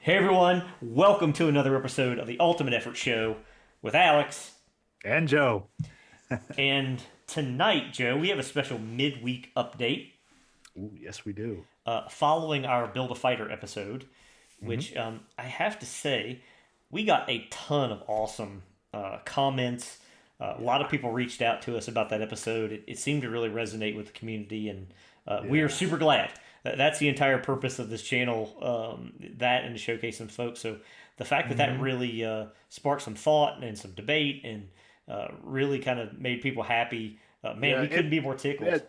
Hey everyone, welcome to another episode of the Ultimate Effort Show with Alex. And Joe. And tonight, Joe, we have a special midweek update Ooh, yes, we do. following our Build a Fighter episode, Hmm. which I have to say, we got a ton of awesome comments. A lot of Yeah. people reached out to us about that episode. It seemed to really resonate with the community, and we are Yeah. super glad. That's the entire purpose of this channel, that and to showcase some folks. So the fact that that Hmm. really sparked some thought and some debate and really kind of made people happy, man, Yeah. we couldn't be more tickled.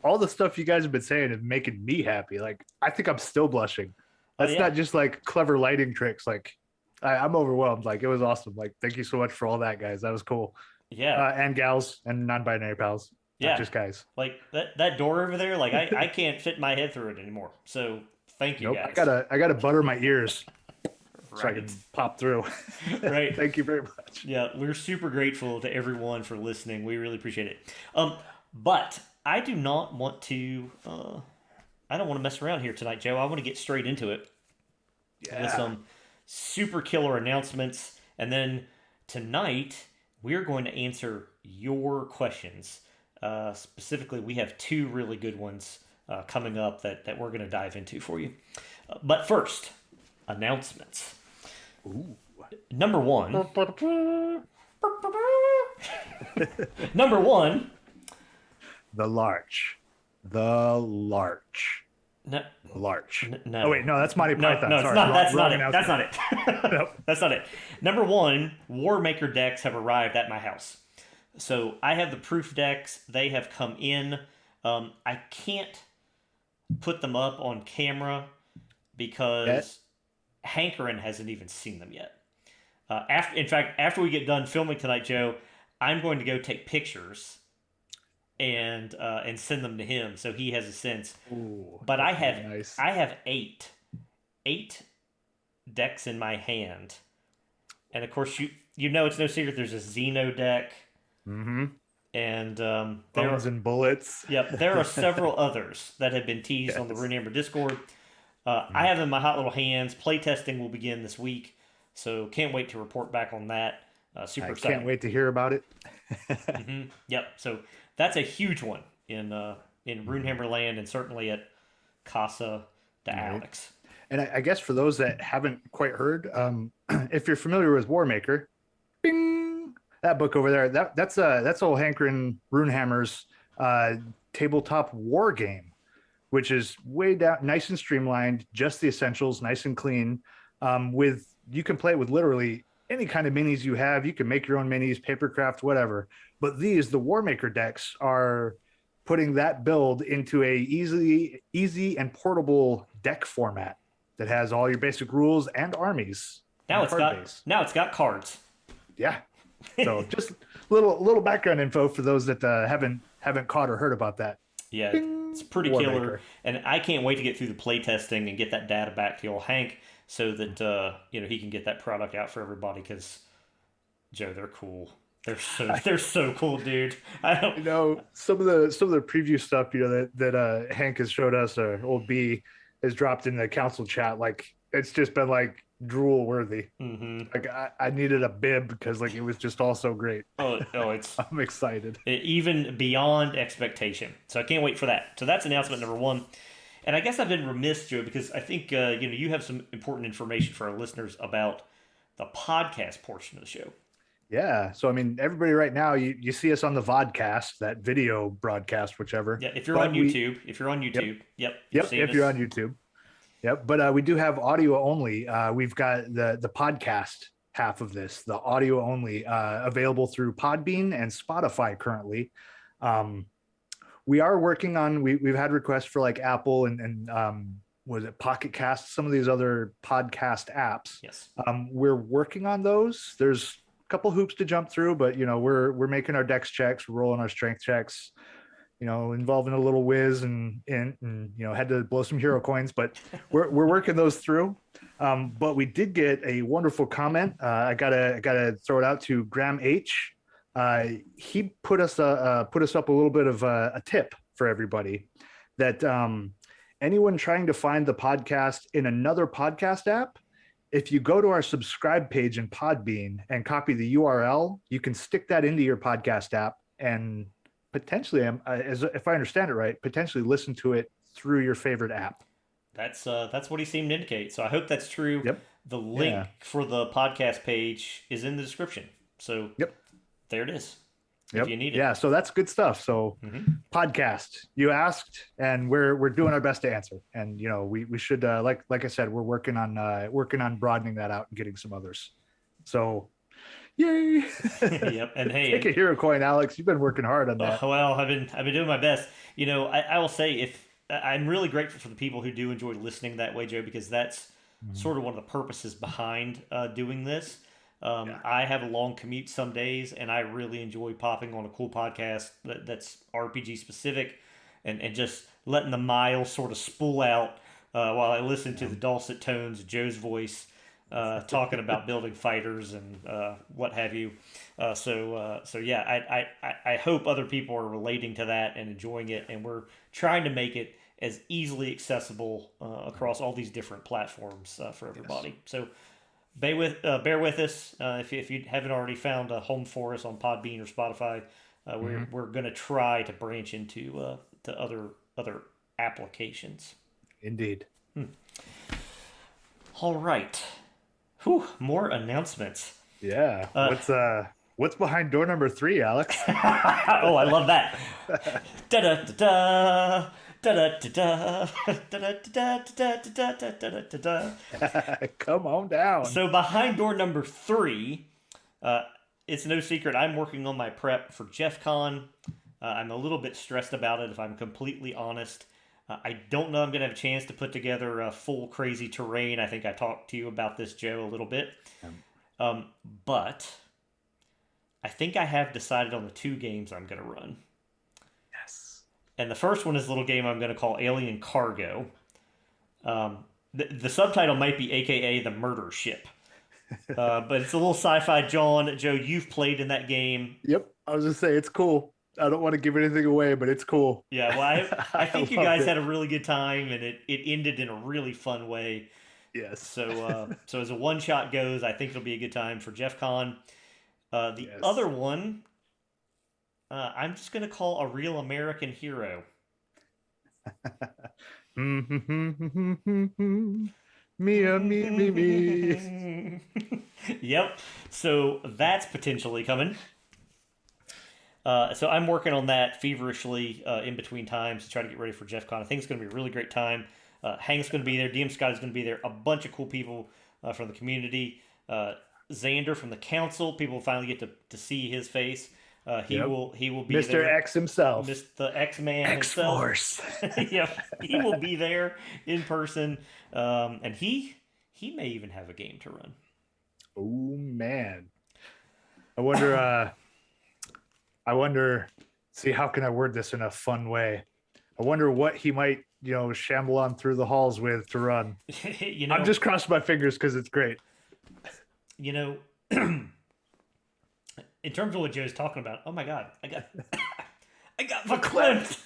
All the stuff you guys have been saying is making me happy. Like, I think I'm still blushing. Oh That's yeah, not just like clever lighting tricks. Like, I'm overwhelmed. Like, it was awesome. Like, thank you so much for all that, guys. That was cool. yeah, And gals and non-binary pals, not yeah. just guys. Like that door over there, like I can't fit my head through it anymore. So thank you Nope. I guys. gotta I gotta butter my ears so I Right, can pop through. right. Thank you very much. Yeah, we're super grateful to everyone for listening. We really appreciate it. But I do not want to. I don't want to mess around here tonight, Joe. I want to get straight into it with Yeah. some super killer announcements, and then tonight we're going to answer your questions. Specifically, we have two really good ones coming up that we're going to dive into for you. But first, announcements. Ooh. Number one. Number one. The Larch. The Larch. No, Larch. no. Oh wait, no, that's Monty No, Python. no, it's Sorry, not. wrong, That's wrong not it. That's not announcement. it. Nope. That's not it. Number one, War Maker decks have arrived at my house. So I have the proof decks. They have come in. I can't put them up on camera Yeah. because Hankerin hasn't even seen them yet. In fact, after we get done filming tonight, Joe, I'm going to go take pictures and send them to him so he has a sense. Ooh, But I that's have really nice. I have eight decks in my hand, and of course you know it's no secret there's a Xeno deck, Mm-hmm. and Bones and bullets. there are several others that have been teased on the Yes. Runehammer Discord. I Mm. have them in my hot little hands. Playtesting will begin this week, so can't wait to report back on that. Super I excited. can't wait to hear about it. Yep. So that's a huge one in Mhm. Runehammer Land, and certainly at Casa de Right. Alex. And I guess for those that haven't quite heard, if you're familiar with Warmaker, bing, that book over there, that's old Hankrin Runehammer's uh, tabletop war game, which is way down, nice and streamlined, just the essentials, nice and clean. With you can play it with literally any kind of minis you have. You can make your own minis, papercraft, whatever. But the Warmaker decks are putting that build into a easy and portable deck format that has all your basic rules and armies Now and it's card got base. now it's got cards. Yeah. So just little background info for those that haven't caught or heard about that. Yeah, it's Bing, pretty killer, Warmaker. and I can't wait to get through the playtesting and get that data back to old Hank so that he can get that product out for everybody. Because Joe, they're cool. They're so cool, dude. I don't. Some of the preview stuff that Hank has showed us, or old B has dropped in the council chat. Like it's just been like drool worthy. Hmm. Like I needed a bib because like it was just all so great. Oh, it's I'm excited. even beyond expectation. So I can't wait for that. So that's announcement number one. And I guess I've been remiss, Joe, because I think you have some important information for our listeners about the podcast portion of the show. Yeah. So I mean, everybody right now, you see us on the vodcast, that video broadcast, whichever. Yeah, if you're on But we YouTube, Yep. yep, you're Yep, seeing if you're us. on YouTube. Yep. But we do have audio only. We've got the podcast half of this, the audio only, available through Podbean and Spotify currently. Um, we are working on we've had requests for like Apple and was it Pocket Cast, some of these other podcast apps. Yes. We're working on those. There's a couple hoops to jump through, but we're making our dex checks, we're rolling our strength checks, involving a little whiz and had to blow some hero coins, but we're working those through. But we did get a wonderful comment. I gotta throw it out to Graham H. He put us up a little bit of a tip for everybody that anyone trying to find the podcast in another podcast app if you go to our subscribe page in Podbean and copy the URL, you can stick that into your podcast app and potentially, as if I understand it right, potentially listen to it through your favorite app. That's what he seemed to indicate. So I hope that's true. Yep. The link Yeah. for the podcast page is in the description. So Yep. there it is. If Yep. you need it. Yeah. So that's good stuff. So podcast, you asked, and we're doing our best to answer. And we should like I said, we're working on broadening that out and getting some others. So yay. Yep. And hey, Take a hero coin, Alex. You've been working hard on that. well, I've been doing my best. I will say if I'm really grateful for the people who do enjoy listening that way, Joe, because that's sort of one of the purposes behind doing this. I have a long commute some days, and I really enjoy popping on a cool podcast that's RPG specific, and just letting the miles sort of spool out while I listen to the dulcet tones of Joe's voice talking about building fighters and what have you. So yeah, I hope other people are relating to that and enjoying it, and we're trying to make it as easily accessible across all these different platforms for everybody. So bear with us if you haven't already found a home for us on Podbean or Spotify. We're going to try to branch into to other applications. Indeed. All right. Whew, more announcements. Yeah. What's behind door number 3, Alex? Oh, I love that. Da da da da. Da-da-da-da, da-da-da-da-da-da-da-da-da. Come on down. So behind door number 3, it's no secret I'm working on my prep for Jeff Con. I'm a little bit stressed about it, if I'm completely honest. I don't know I'm going to have a chance to put together a full crazy terrain. I think I talked to you about this, Joe, a little bit. But I think I have decided on the 2 games I'm going to run. And the first one is a little game I'm going to call Alien Cargo. The subtitle might be AKA The Murder Ship. But it's a little sci-fi John. Joe, you've played in that game. Yep. I was going to say, it's cool. I don't want to give anything away, but it's cool. Yeah, well, I think you guys had a really good time, and it ended in a really fun way. Yes. So as a one-shot goes, I think it'll be a good time for Jeff Con. The other one... I'm just going to call A Real American Hero. Me. Yep. So that's potentially coming. So I'm working on that feverishly in between times to try to get ready for Jeff Con. I think it's going to be a really great time. Hank's going to be there. DM Scotty's going to be there. A bunch of cool people from the community. Xander from the council. People finally get to see his face. He will be Mr. there. X himself. The X-Man himself. X-Force. Yeah, he will be there in person. And he may even have a game to run. Oh man. I wonder, see, how can I word this in a fun way? I wonder what he might, shamble on through the halls with to run. I'm just crossing my fingers because it's great. In terms of what Joe's talking about, oh my God, I got verklempt.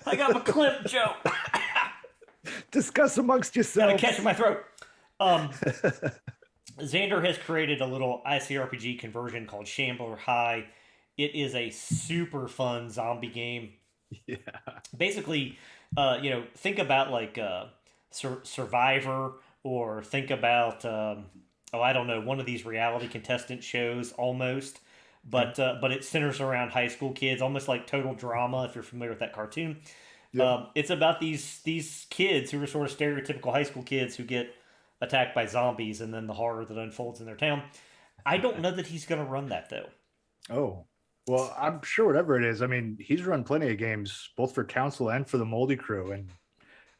I got verklempt, Joe. Discuss amongst yourselves. Gotta catch my throat. Xander has created a little ICRPG conversion called Shambler High. It is a super fun zombie game. Yeah. Basically, think about like Survivor, or think about I don't know, one of these reality contestant shows almost. But it centers around high school kids, almost like Total Drama, if you're familiar with that cartoon. Yep. It's about these kids who are sort of stereotypical high school kids who get attacked by zombies, and then the horror that unfolds in their town. I don't know that he's going to run that, though. Oh, well, I'm sure whatever it is. I mean, he's run plenty of games, both for Council and for the Moldy Crew. And,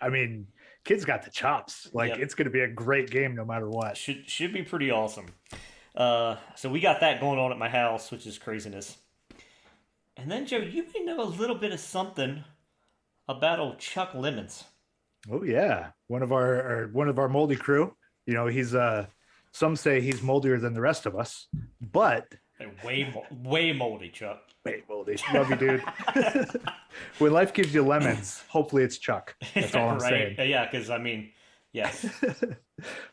I mean, kid's got the chops. It's going to be a great game no matter what. Should be pretty awesome. So we got that going on at my house, which is craziness. And then, Joe, you may know a little bit of something about old Chuck Lemons. Oh yeah, one of our Moldy Crew. He's some say he's moldier than the rest of us, but way moldy, Chuck. Way moldy. Love you, dude. When life gives you lemons, hopefully it's Chuck. That's all I'm saying. Yeah, because I mean, Yes.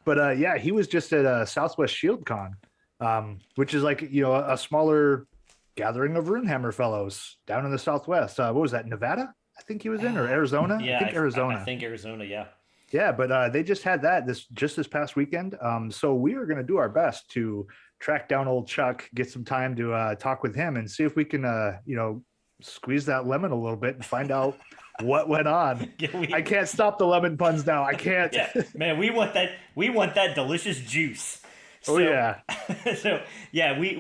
But yeah, he was just at Southwest Shield Con, which is like a smaller gathering of Runehammer fellows down in the Southwest. What was that? Nevada? I think he was in, or Arizona? I Yeah, think I Arizona. think Arizona. Yeah. Yeah, but they just had that this past weekend. So we are going to do our best to track down old Chuck, get some time to talk with him, and see if we can squeeze that lemon a little bit and find out what went on. Yeah, I can't stop the lemon puns now. I can't. yeah, man, we want that. We want that delicious juice. Oh So, yeah. so yeah, we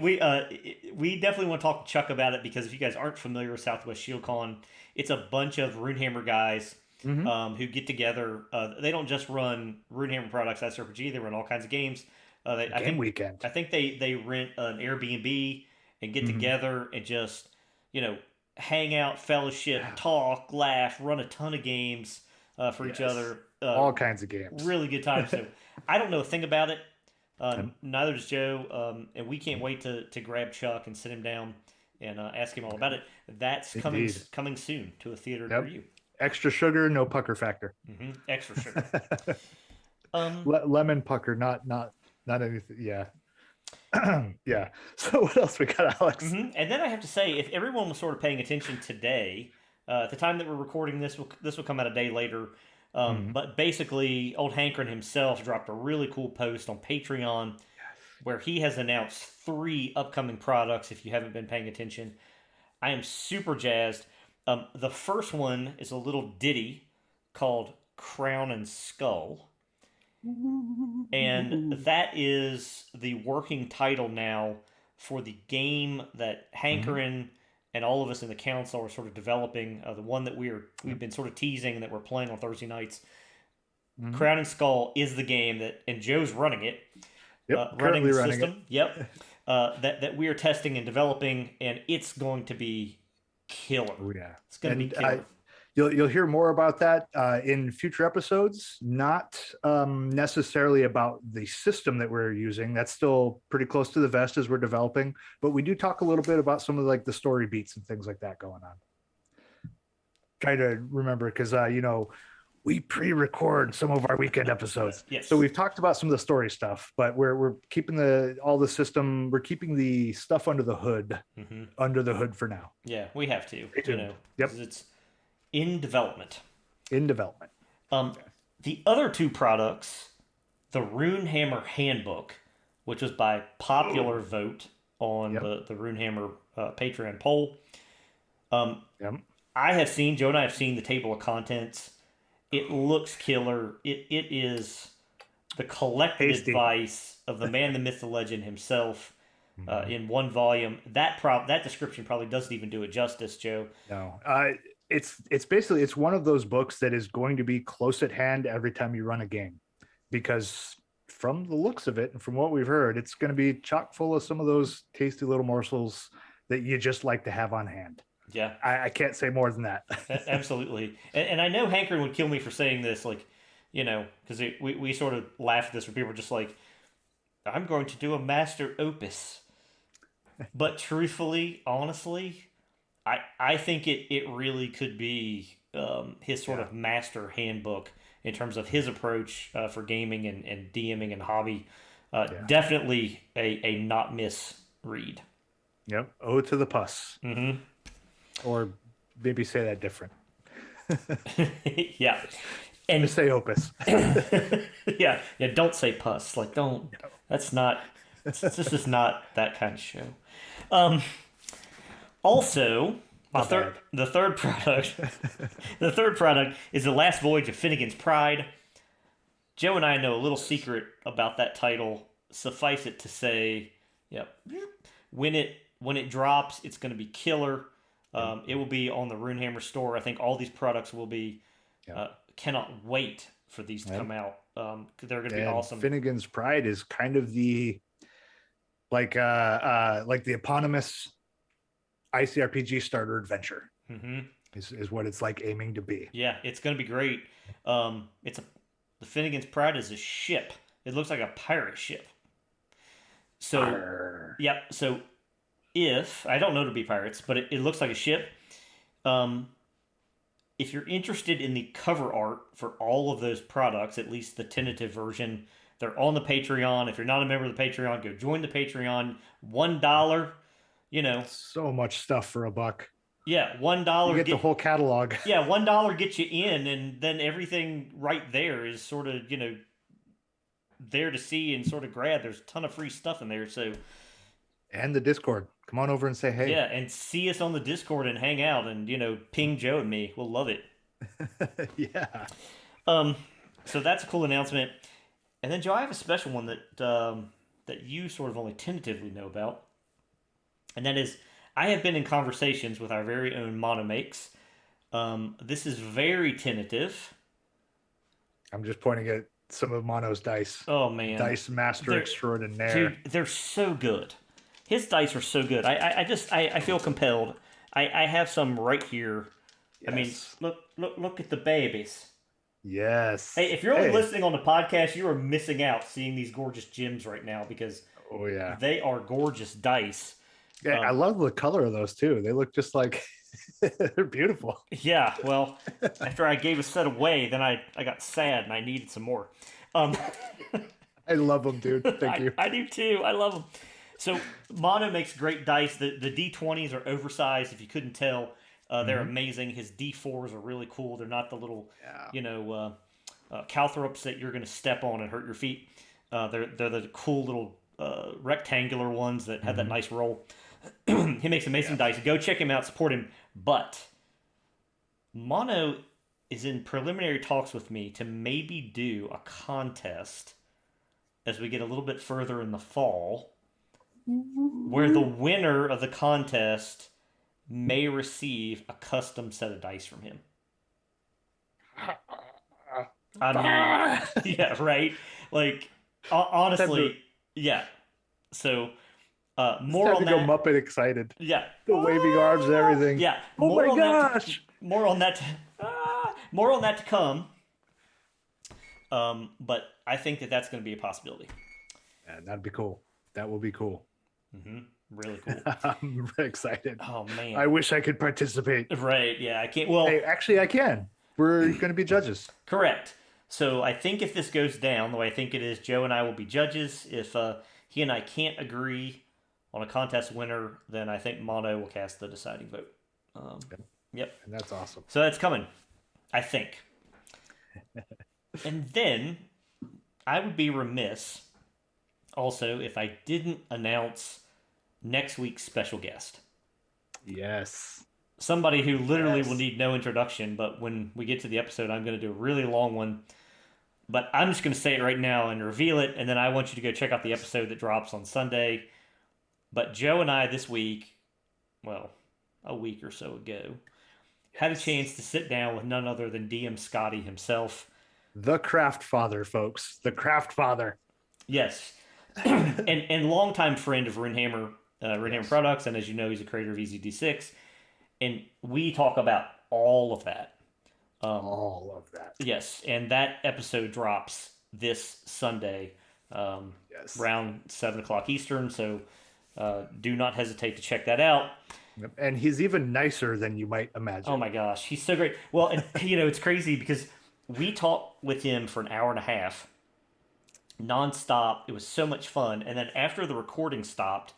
definitely want to talk to Chuck about it because if you guys aren't familiar with Southwest ShieldCon, it's a bunch of Runehammer guys Hmm. who get together. They don't just run Runehammer products as RPG; they run all kinds of games. Game weekend. I think they rent an Airbnb and get Hmm. together and just you know hang out, fellowship, Yeah. talk, laugh, run a ton of games for each Yes. other. All kinds of games. Really good time. So I don't know a thing about it. Um, Neither does Joe, and we can't wait to grab Chuck and sit him down and ask him all about it. That's Indeed. coming soon to a theater near Yep. you. Extra sugar, no pucker factor. Extra sugar. Um, Lemon pucker, not anything. Yeah. Yeah. So what else we got, Alex? And then I have to say, if everyone was sort of paying attention today, at the time that we're recording this will come out a day later. Mhm. But basically, old Hankrin himself dropped a really cool post on Patreon where he has announced 3 upcoming products. If you haven't been paying attention, I am super jazzed. The first one is a little ditty called Crown and Skull. And that is the working title now for the game that Mhm. Hankerin and all of us in the council are sort of developing. The one that we've been sort of teasing and that we're playing on Thursday nights. Mhm. Crown and Skull is the game that, and Joe's running it, Yep. running Currently the running it. system. Yep, that we are testing and developing, and it's going to be killer. Oh yeah. It's going to be And killer. you'll hear more about that in future episodes. Not necessarily about the system that we're using. That's still pretty close to the vest as we're developing. But we do talk a little bit about some of like the story beats and things like that going on. Try to remember because we pre-record some of our weekend episodes. Yes. So we've talked about some of the story stuff, but we're keeping all the system. We're keeping the stuff under the hood for now. Yeah, we have to. Stay tuned. Yep. 'Cause it's in development. In development. Um, the other 2 products, the Runehammer Handbook, which was by popular vote on Yep. the Runehammer Patreon poll. Yep. Joe and I have seen the table of contents. It looks killer. It is the collected Tasty. advice of the man, the myth, the legend himself in one volume. That description probably doesn't even do it justice, Joe. No, it's basically it's one of those books that is going to be close at hand every time you run a game, because from the looks of it and from what we've heard, it's going to be chock full of some of those tasty little morsels that you just like to have on hand. Yeah, I can't say more than that. absolutely. And I know Hankerin would kill me for saying this, like, because we sort of laugh at this where people are just like, I'm going to do a master opus. But truthfully, honestly, I think it really could be his sort Yeah. of master handbook in terms of his approach for gaming and DMing and hobby. Yeah. Definitely a not miss read. Yep. Ode to the pus, Mm-hmm. or maybe say that different. Yeah. And Just say opus. yeah, don't say pus. Like, don't. That's not. This is not that kind of show. Um, also, Not bad. the third product, the third product is the Last Voyage of Finnegan's Pride. Joe and I know a little secret about that title. Suffice it to say, yep, when it drops, it's going to be killer. It will be on the Runehammer store. I think all these products will be. Cannot wait for these to come out. They're going to be And awesome. Finnegan's Pride is kind of the like the eponymous ICRPG starter adventure. Mm-hmm. Is what it's like aiming to be. Yeah, it's going to be great. The Finnegan's Pride is a ship. It looks like a pirate ship. So, Arr. yep. So, if I don't know to be pirates, but it looks like a ship. if you're interested in the cover art for all of those products, at least the tentative version, they're on the Patreon. If you're not a member of the Patreon, go join the Patreon. $1, you know, So much stuff for $1. yeah, $1 You get the get whole catalog. yeah, $1 gets you in, and then everything right there is sort of, there to see and sort of grab. There's a ton of free stuff in there. So And the Discord. Come on over and say hey. yeah, and see us on the Discord and hang out and ping Joe and me. We'll love it. Yeah. Um, so that's a cool announcement. And then Joe, I have a special one that you sort of only tentatively know about, and that is I have been in conversations with our very own Monomakes. This is very tentative. I'm just pointing at some of Mono's dice. Oh man, Dice master They're- extraordinaire. dude, they're so good. His dice are so good. I feel compelled. I have some right here. I mean, Yes. look at the babies. Yes. Hey, if you're only Hey. listening on the podcast, you are missing out seeing these gorgeous gems right now because Oh yeah. they are gorgeous dice. Yeah, I love the color of those too. They look just like they're beautiful. Yeah, well, after I gave a set away, then I got sad and I needed some more. Um, I love them, dude. Thank you. I do too. I love them. So Mono makes great dice. The D20s are oversized. If you couldn't tell, they're amazing. His D4s are really cool. They're not the little, Yeah. calthrops that you're going to step on and hurt your feet. They're the cool little rectangular ones that have that nice roll. He makes amazing dice. Go check him out. Support him. But Mono is in preliminary talks with me to maybe do a contest as we get a little bit further in the fall, where the winner of the contest may receive a custom set of dice from him. I mean, yeah, right? Like, honestly, yeah. So, more Time on to go that. Muppet excited. Yeah. The waving arms and everything. Yeah. Oh More my on that gosh. more on that. More on that to come. But I think that that's going to be a possibility. Yeah, that'd be cool. That will be cool. Really cool. I'm very excited. Oh man. I wish I could participate. Right. Yeah. I can't. Well, Hey, actually, I can. We're going to be judges. correct. So I think if this goes down the way I think it is, Joe and I will be judges. If he and I can't agree on a contest winner, then I think Mono will cast the deciding vote. Yep. And that's awesome. So that's coming, I think. And then I would be remiss also if I didn't announce next week's special guest. Yes. Somebody who literally Yes. will need no introduction, but when we get to the episode, I'm going to do a really long one. But I'm just going to say it right now and reveal it, and then I want you to go check out the episode that drops on Sunday. But Joe and I this week, well, a week or so ago, had a chance to sit down with none other than DM Scotty himself. The Craft Father, folks. The Craft Father. Yes. and longtime friend of Runhammer Yes. Products, and as you know, he's a creator of EZD6. And we talk about all of that. All of that. Yes, and that episode drops this Sunday, Yes. around 7 o'clock Eastern. So do not hesitate to check that out. Yep. And he's even nicer than you might imagine. Oh my gosh, he's so great. Well, and it's crazy because we talked with him for an hour and a half, nonstop. It was so much fun. And then after the recording stopped,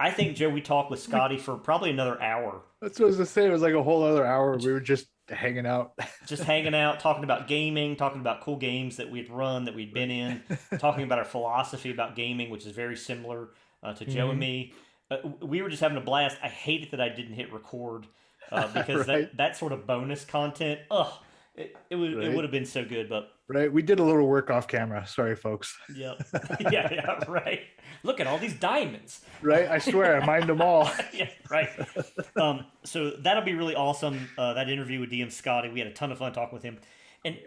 I think Joe, we talked with Scotty for probably another hour. That's what I was going to say. It was like a whole other hour. We were just hanging out. Just hanging out, talking about gaming, talking about cool games that we'd run, that we'd been in, talking about our philosophy about gaming, which is very similar to Joe and me. We were just having a blast. I hated that I didn't hit record because Right. that sort of bonus content, it would have been so good. But Right. We did a little work off camera. Sorry, folks. yeah, yeah, right. Look at all these diamonds. Right. I swear I mined them all. Yeah, right. So that'll be really awesome. That interview with DM Scotty, we had a ton of fun talking with him. And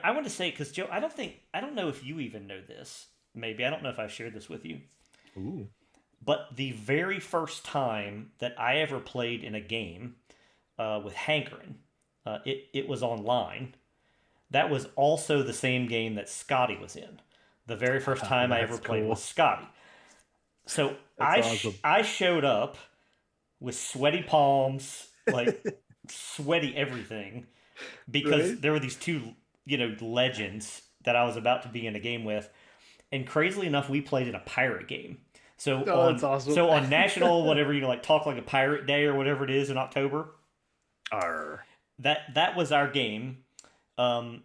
I want to say, because Joe, I don't know if you even know this. Maybe I don't know if I've shared this with you. Ooh. But the very first time that I ever played in a game with Hankering, it was online. That was also the same game that Scotty was in. The very first time I ever That's played cool. with Scotty. So That's awesome. I showed up with sweaty palms, like sweaty everything. because Right? there were these two, legends that I was about to be in a game with, and crazily enough, we played in a pirate game. So Oh, that's on awesome. so on National whatever, like Talk Like a Pirate Day or whatever it is in October, Arr. that was our game. Um,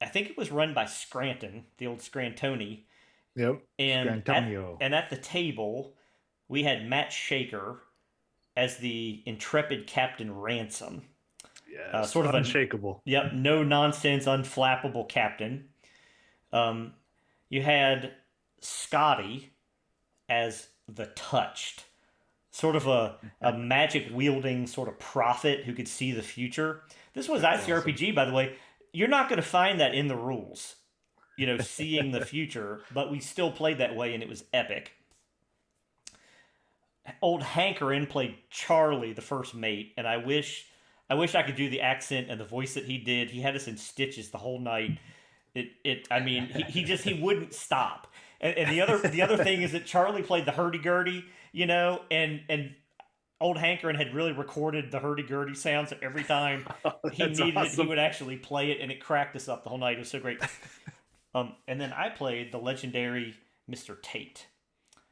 I think it was run by Scranton, the old Scrantoni, Yep. and Scrantonio. at the table we had Matt Shaker as the intrepid Captain Ransom, Yes. sort of a Unshakable. yep, no nonsense, unflappable captain. Um, you had Scotty as the touched, sort of a magic wielding sort of prophet who could see the future. This was That's awesome. ICRPG, by the way. You're not going to find that in the rules, seeing the future, but we still played that way and it was epic. Old Hankerin played Charlie, the first mate, and I wish I could do the accent and the voice that he did. He had us in stitches the whole night. I mean, he wouldn't stop. And the other thing is that Charlie played the hurdy-gurdy, and old Hankerin had really recorded the hurdy-gurdy sounds, so every time he That's needed it, he awesome. would actually play it, and it cracked us up the whole night. It was so great. And then I played the legendary Mr. Tate.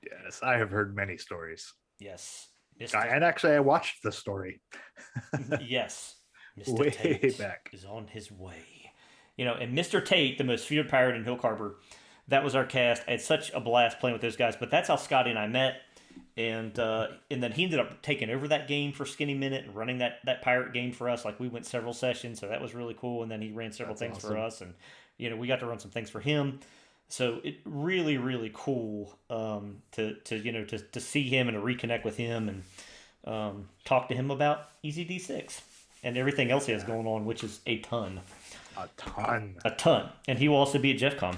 Yes, I have heard many stories. Yes, Mr. And actually, I watched the story Yes, Mr. way Tate back. is on his way. And Mr. Tate, the most feared pirate in Hill Harbor, that was our cast. I had such a blast playing with those guys. But that's how Scotty and I met. And then he ended up taking over that game for Skinny Minute and running that pirate game for us. Like we went several sessions, so that was really cool. And then he ran several That's things for awesome. us, and we got to run some things for him. So it really really cool to see him and to reconnect with him and talk to him about Easy D6 and everything else he has Yeah, going on, which is a ton, a ton. a ton. And he will also be at JEF Con.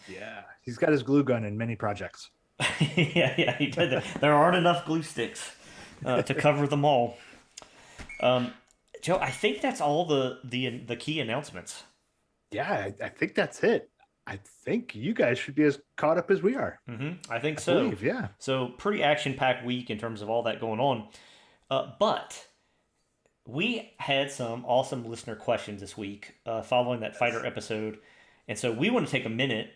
Yeah, he's got his glue gun in many projects. Yeah, he did. There aren't enough glue sticks to cover them all. Um, Joe, I think that's all the key announcements. Yeah, I think that's it. I think you guys should be as caught up as we are. I think I so. believe, yeah. So pretty action packed week in terms of all that going on. But we had some awesome listener questions this week following that fighter Yes. episode, and so we want to take a minute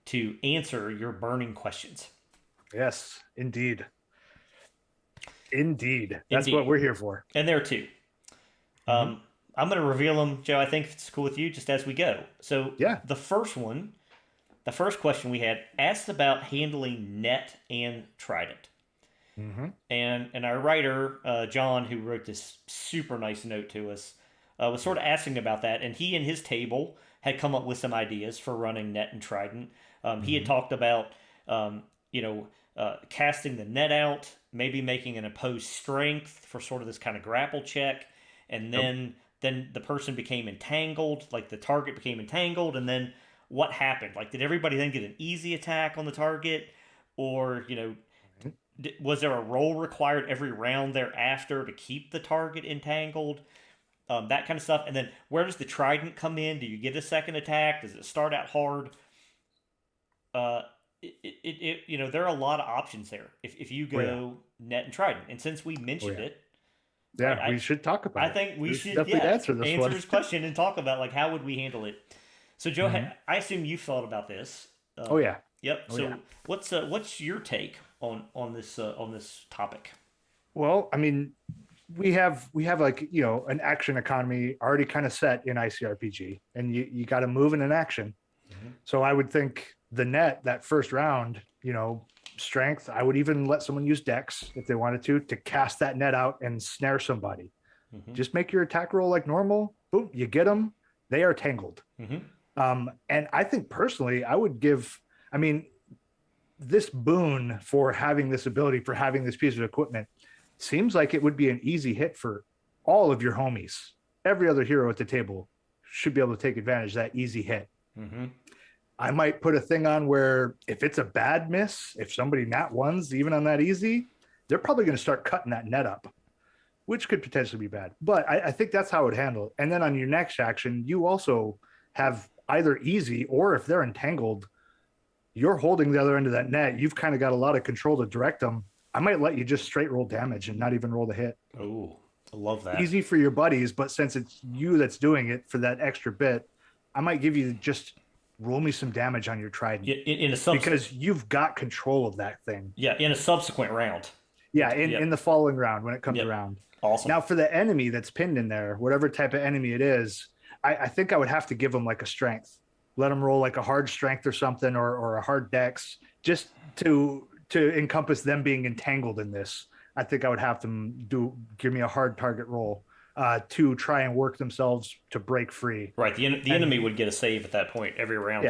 to answer your burning questions. Yes, indeed. Indeed. That's what Indeed, we're here for. and there too. Hmm. Um, I'm going to reveal them, Joe. I think it's cool with you, just as we go. So Yeah. the first question we had asked about handling net and trident, Hmm. and our writer John, who wrote this super nice note to us, was sort of asking about that, and he and his table had come up with some ideas for running net and trident. He had Hmm. talked about casting the net out, maybe making an opposed strength for sort of this kind of grapple check, and Yep. then the person became entangled, like the target became entangled, and then what happened? Like, did everybody then get an easy attack on the target, or was there a roll required every round thereafter to keep the target entangled? That kind of stuff. And then where does the trident come in? Do you get a second attack? Does it start out hard? Uh, there are a lot of options there if you Oh, yeah. go net and trident. And since we Oh, mentioned yeah. it, right, Yeah, we should talk I about it. think we We should should, definitely yeah, answer this answer one. his question and talk about like how would we handle it. So Joe, Hmm. I assume you thought about this. Oh, yeah. Yep. Oh, So yeah. what's your take on this topic? Well, I mean, we have like, an action economy already kind of set in ICRPG, and you got to move in an action. Mm-hmm. So I would think the net, that first round, strength, I would even let someone use dex if they wanted to cast that net out and snare somebody. Mm-hmm. Just make your attack roll like normal. Boom, you get them. They are tangled. Mm-hmm. And I think personally, I would give, I mean, this boon for having this ability, for having this piece of equipment, seems like it would be an easy hit for all of your homies. Every other hero at the table should be able to take advantage of that easy hit. Mm-hmm. I might put a thing on where if it's a bad miss, if somebody nat ones even on that easy, they're probably going to start cutting that net up, which could potentially be bad. But I think that's how I would handle it. And then on your next action, you also have either easy, or if they're entangled, you're holding the other end of that net. You've kind of got a lot of control to direct them. I might let you just straight roll damage and not even roll the hit. Oh, I love that. easy for your buddies, but since it's you that's doing it for that extra bit, I might give you just roll me some damage on your trident In a because you've got control of that thing. yeah, in a subsequent round. Yeah, Yep. in the following round when it comes Yep. around. Awesome. Now for the enemy that's pinned in there, whatever type of enemy it is, I think I would have to give them like a strength. Let them roll like a hard strength or something, or a hard dex, just to encompass them being entangled in this. I think I would have them give me a hard target roll to try and work themselves to break free. Right. The enemy would get a save at that point every round.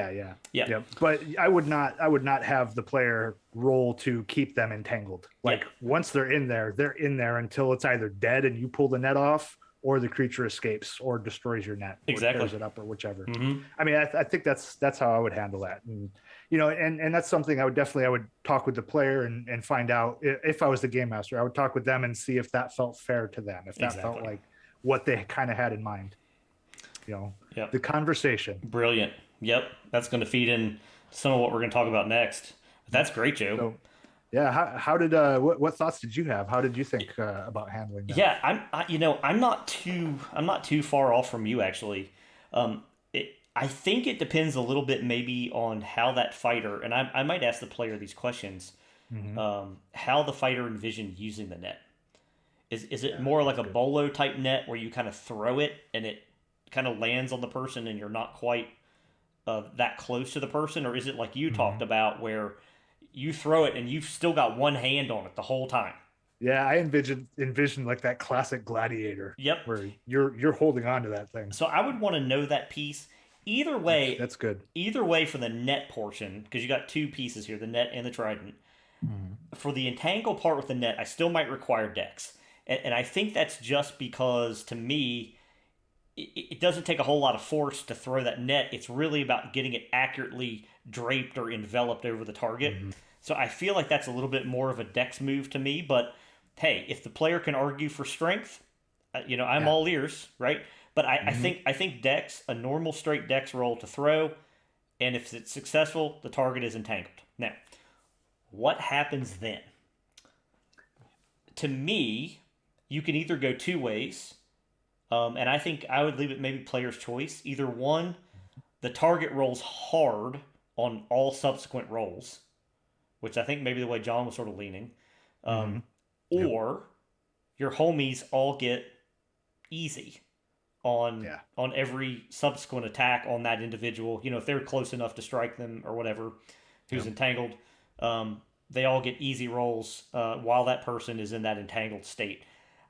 Yeah. But I would not have the player roll to keep them entangled. Like once they're in there until it's either dead and you pull the net off, or the creature escapes or destroys your net, or exactly, tears it up, or whichever. Mm-hmm. I mean, I think that's how I would handle that, and and that's something I would talk with the player and find out if I was the game master. I would talk with them and see if that felt fair to them, if that felt like what they kind of had in mind. The conversation. Brilliant. Yep, that's going to feed in some of what we're going to talk about next. That's great, Joe. So, yeah, how did what thoughts did you have? How did you think about handling that? Yeah, I'm not too far off from you actually. I think it depends a little bit maybe on how that fighter, and I might ask the player these questions. Mm-hmm. How the fighter envisioned using the net. Is it more like a bolo type net where you kind of throw it and it kind of lands on the person and you're not quite that close to the person, or is it like you talked about where you throw it and you've still got one hand on it the whole time? Yeah, I envision like that classic gladiator. Yep. Where you're holding on to that thing. So I would want to know that piece. Either way, that's good. Either way for the net portion, because you got two pieces here, the net and the trident. For the entangle part with the net, I still might require dex. And I think that's just because, to me, it doesn't take a whole lot of force to throw that net. It's really about getting it accurately draped or enveloped over the target. So I feel like that's a little bit more of a dex move to me. But hey, if the player can argue for strength, I'm all ears, right? But I think dex, a normal straight dex roll to throw, and if it's successful, the target is entangled. Now, what happens then? To me, you can either go two ways, and I think I would leave it maybe player's choice. Either one, the target rolls hard on all subsequent rolls, which I think maybe the way John was sort of leaning, or your homies all get easy on every subsequent attack on that individual. If they're close enough to strike them or whatever, who's entangled, they all get easy rolls while that person is in that entangled state.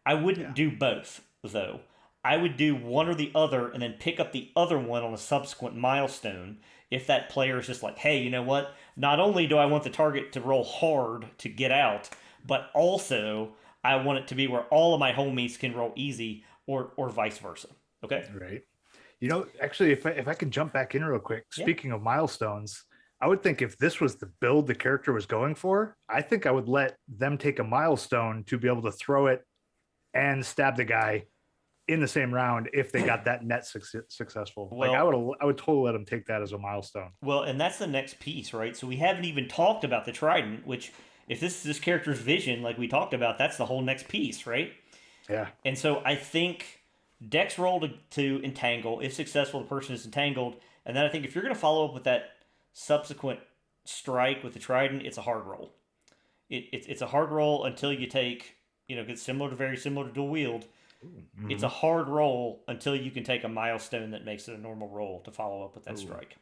I wouldn't do both, though. I would do one or the other and then pick up the other one on a subsequent milestone if that player is just like, hey, you know what? Not only do I want the target to roll hard to get out, but also I want it to be where all of my homies can roll easy, or vice versa. Okay? Right. Actually, if I can jump back in real quick, speaking of milestones, I would think if this was the build the character was going for, I think I would let them take a milestone to be able to throw it and stab the guy in the same round if they got that net successful. Well, I would totally let them take that as a milestone. Well, and that's the next piece, right? So we haven't even talked about the trident, which if this is this character's vision, like we talked about, that's the whole next piece, right? Yeah. And so I think dex roll to entangle. If successful, the person is entangled. And then I think if you're going to follow up with that subsequent strike with the trident, it's a hard roll. It's a hard roll until you take, it's very similar to dual wield. Mm-hmm. It's a hard roll until you can take a milestone that makes it a normal roll to follow up with that strike.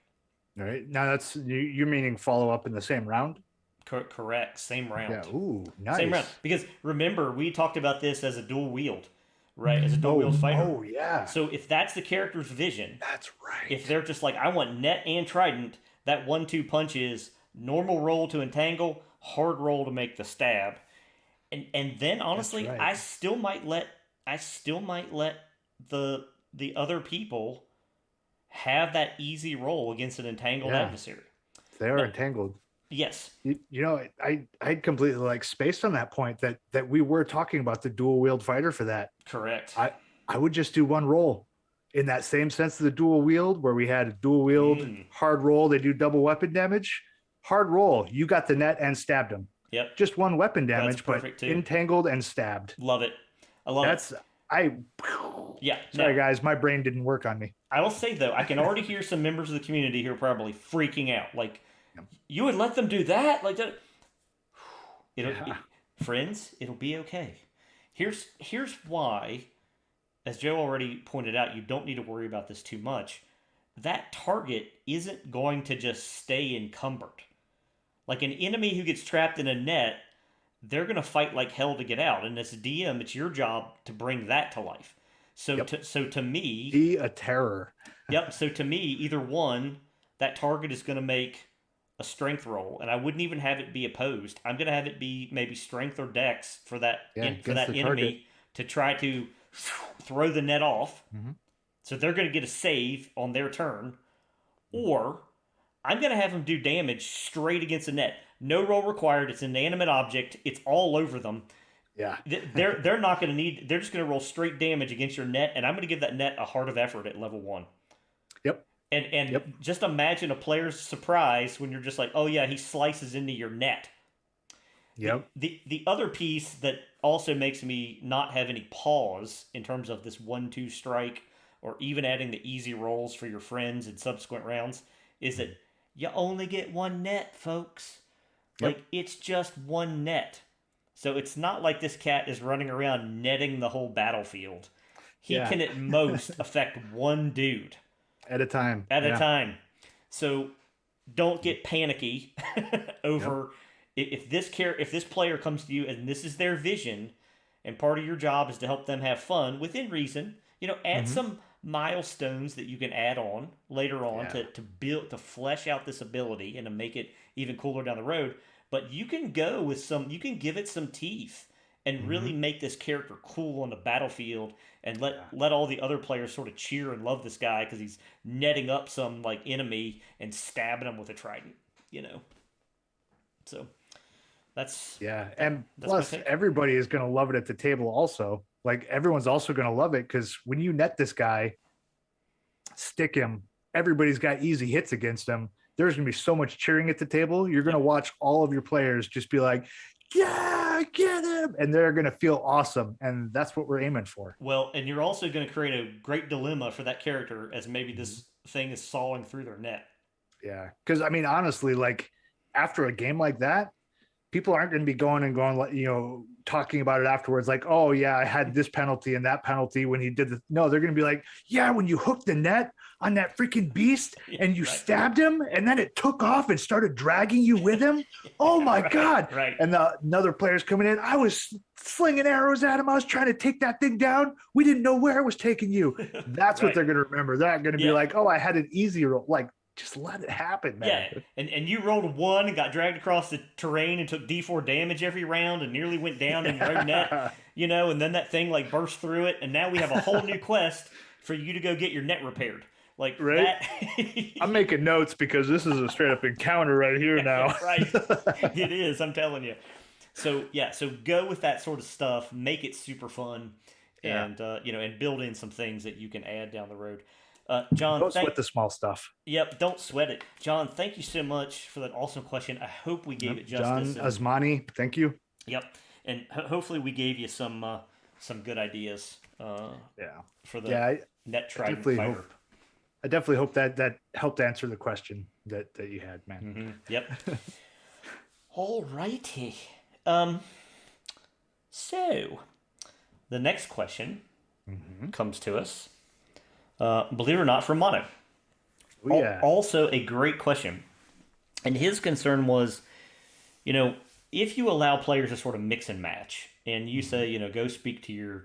All right. Now that's you're meaning follow up in the same round? Correct. Same round. Yeah. Ooh, nice. Same round. Because remember, we talked about this as a dual wield, right? As a dual wield fighter. Oh, yeah. So if that's the character's vision, that's right. If they're just like, I want net and trident, that 1-2 punch is normal roll to entangle, hard roll to make the stab, and then honestly, right. I still might let the other people have that easy roll against an entangled adversary. They are entangled. Yes. I completely spaced on that point that we were talking about the dual wield fighter for that. Correct. I would just do one roll in that same sense of the dual wield where we had a dual wield hard roll. They do double weapon damage. Hard roll. You got the net and stabbed him. Yep. Just one weapon damage, but too. Entangled and stabbed. Love it. I love it. I Yeah. sorry Now, guys, my brain didn't work on me. I will say though, I can already hear some members of the community who are probably freaking out. Like, you would let them do that? Like that? It'll, Yeah. friends, it'll be okay. Here's why, as Joe already pointed out, you don't need to worry about this too much. That target isn't going to just stay encumbered. Like an enemy who gets trapped in a net, they're going to fight like hell to get out. And as a DM, it's your job to bring that to life. Yep. So to me, Be a terror. yep. So to me, either one, that target is going to make a strength roll, and I wouldn't even have it be opposed. I'm going to have it be maybe strength or dex for Yeah, for against that the target. enemy to try to throw the net off. Hmm. So they're going to get a save on their turn, or I'm going to have them do damage straight against the net. No roll required. It's an inanimate object. It's all over them. Yeah. They're not going to need. They're just going to roll straight damage against your net, and I'm going to give that net a heart of effort at level 1. Yep. And Yep. just imagine a player's surprise when you're just like, oh yeah, he slices into your net. Yep. The other piece that also makes me not have any pause in terms of this 1-2 strike or even adding the easy rolls for your friends in subsequent rounds is that you only get one net, folks. Yep. Like, it's just one net. So it's not like this cat is running around netting the whole battlefield. He Yeah. can at most affect one dude At a time. at a Yeah. time. So don't get panicky Yep. over if this player comes to you and this is their vision, and part of your job is to help them have fun within reason. Add Hmm. some milestones that you can add on later on Yeah. to build to flesh out this ability and to make it even cooler down the road. But you can go with some. You can give it some teeth and really Hmm. make this character cool on the battlefield and let Yeah. let all the other players sort of cheer and love this guy because he's netting up some like enemy and stabbing him with a trident. You know, so that's Yeah. that, And that's my plus, take. everybody is going to love it at the table also. Like, everyone's also going to love it because when you net this guy, stick him, everybody's got easy hits against him. There's going to be so much cheering at the table. You're going to Yep. watch all of your players just be like, yeah, get him. And they're going to feel awesome. And that's what we're aiming for. Well, and you're also going to create a great dilemma for that character as maybe Mhm. this thing is sawing through their net. Yeah. Because, I mean, honestly, like, after a game like that, people aren't going to be going and going, like, talking about it afterwards, like, oh yeah, I had this penalty and that penalty when he did the. No, they're going to be like, yeah, when you hooked the net on that freaking beast Yeah, and you right. stabbed him and then it took off and started dragging you with him. Oh my Right, god. right. And another player's coming in, I was slinging arrows at him, I was trying to take that thing down, we didn't know where it was taking you. That's what Right. they're going to remember. They're not going to be Yeah. like, oh, I had an easy roll. Like, just let it happen, man. Yeah, and you rolled a 1 and got dragged across the terrain and took D4 damage every round and nearly went down in your own net, and then that thing like burst through it, and now we have a whole new quest for you to go get your net repaired. Like Right? that. I'm making notes because this is a straight up encounter right here now. Right. It is, I'm telling you. So yeah, so go with that sort of stuff, make it super fun, Yeah. and and build in some things that you can add down the road. John, Don't sweat the small stuff. Yep, don't sweat it. John, thank you so much for that awesome question. I hope we gave it John justice. Asmani, thank you. Yep, and hopefully we gave you some good ideas Yeah. for the Yeah, net trident definitely fighter. hope I definitely hope that helped answer the question that you had, man. Yep. All righty. So the next question comes to us. Believe it or not, from Mono. Oh, yeah. Also a great question. And his concern was, if you allow players to sort of mix and match, and you say, go speak to your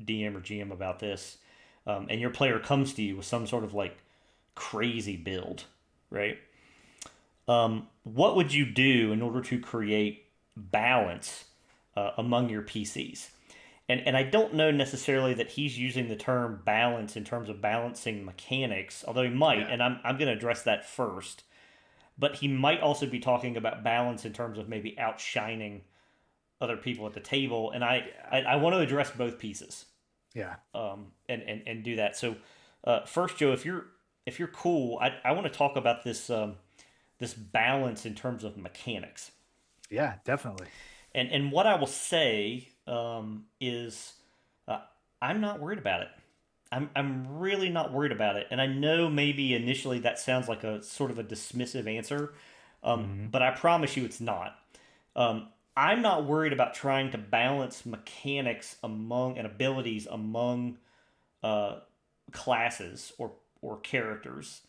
DM or GM about this, and your player comes to you with some sort of like crazy build, right? What would you do in order to create balance among your PCs? And I don't know necessarily that he's using the term balance in terms of balancing mechanics, although he might, Yeah. and I'm going to address that first. But he might also be talking about balance in terms of maybe outshining other people at the table. And I want to address both pieces Yeah. and do that. So first, Joe, if you're cool, I want to talk about this balance in terms of mechanics. Yeah, definitely. And what I will say is, I'm not worried about it. I'm really not worried about it. And I know maybe initially that sounds like a sort of a dismissive answer, Mhm. but I promise you it's not. Um, I'm not worried about trying to balance mechanics among and abilities among uh, classes or characters,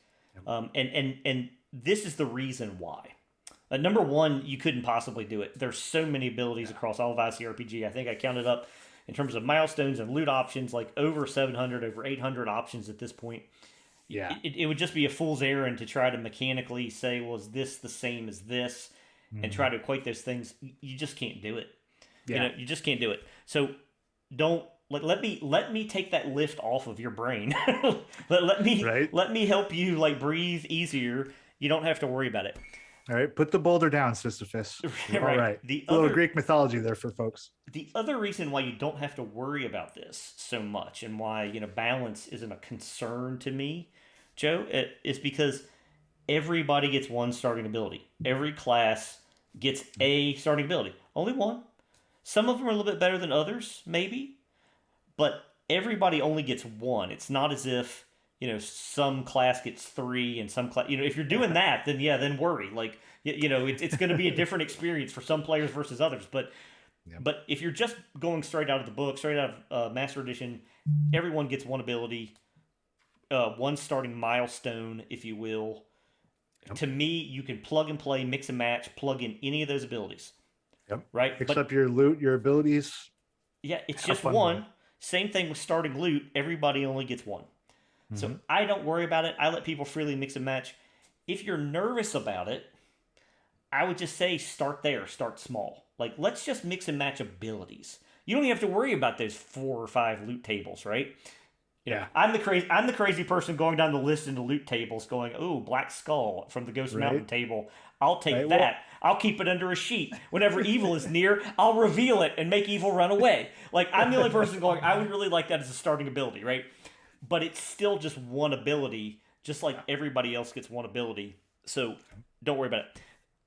Yep. and this is the reason why. Number one, you couldn't possibly do it. There's so many abilities Yeah. across all of ICRPG. I think I counted up in terms of milestones and loot options, like over 700, over 800 options at this point. Yeah. It would just be a fool's errand to try to mechanically say, well, is this the same as this? And Mhm. try to equate those things. You just can't do it. Yeah. You just can't do it. So don't let me take that lift off of your brain. let me Right. let me help you like breathe easier. You don't have to worry about it. All right. Put the boulder down, Sisyphus. You're all Right. right. The A little other Greek mythology there for folks. the other reason why you don't have to worry about this so much and why balance isn't a concern to me, Joe, is because everybody gets one starting ability. Every class gets a starting ability. Only one. Some of them are a little bit better than others, maybe, but everybody only gets one. It's not as if some class gets three and some class. If you're doing that, then yeah, then worry. Like it's going to be a different experience for some players versus others. But Yep. if you're just going straight out of the book, straight out of Master Edition, everyone gets one ability, one starting milestone, if you will. Yep. To me, you can plug and play, mix and match, plug in any of those abilities. Yep. Right? Picks But up your loot, your abilities. yeah, it's Have just fun with one. Same thing with starting loot. Everybody only gets one. it. So Mhm. I don't worry about it. I let people freely mix and match. If you're nervous about it, I would just say start there, start small. Like let's just mix and match abilities. You don't even have to worry about those 4 or 5 loot tables, right? Yeah. I'm the crazy person going down the list into loot tables, going, "Oh, Black Skull from the Ghost Mountain Right. table. I'll take Right. Well, that. I'll keep it under a sheet. Whenever evil is near, I'll reveal it and make evil run away." Like I'm the only person going, "I would really like that as a starting ability, right?" But it's still just one ability, just like everybody else gets one ability. So don't worry about it.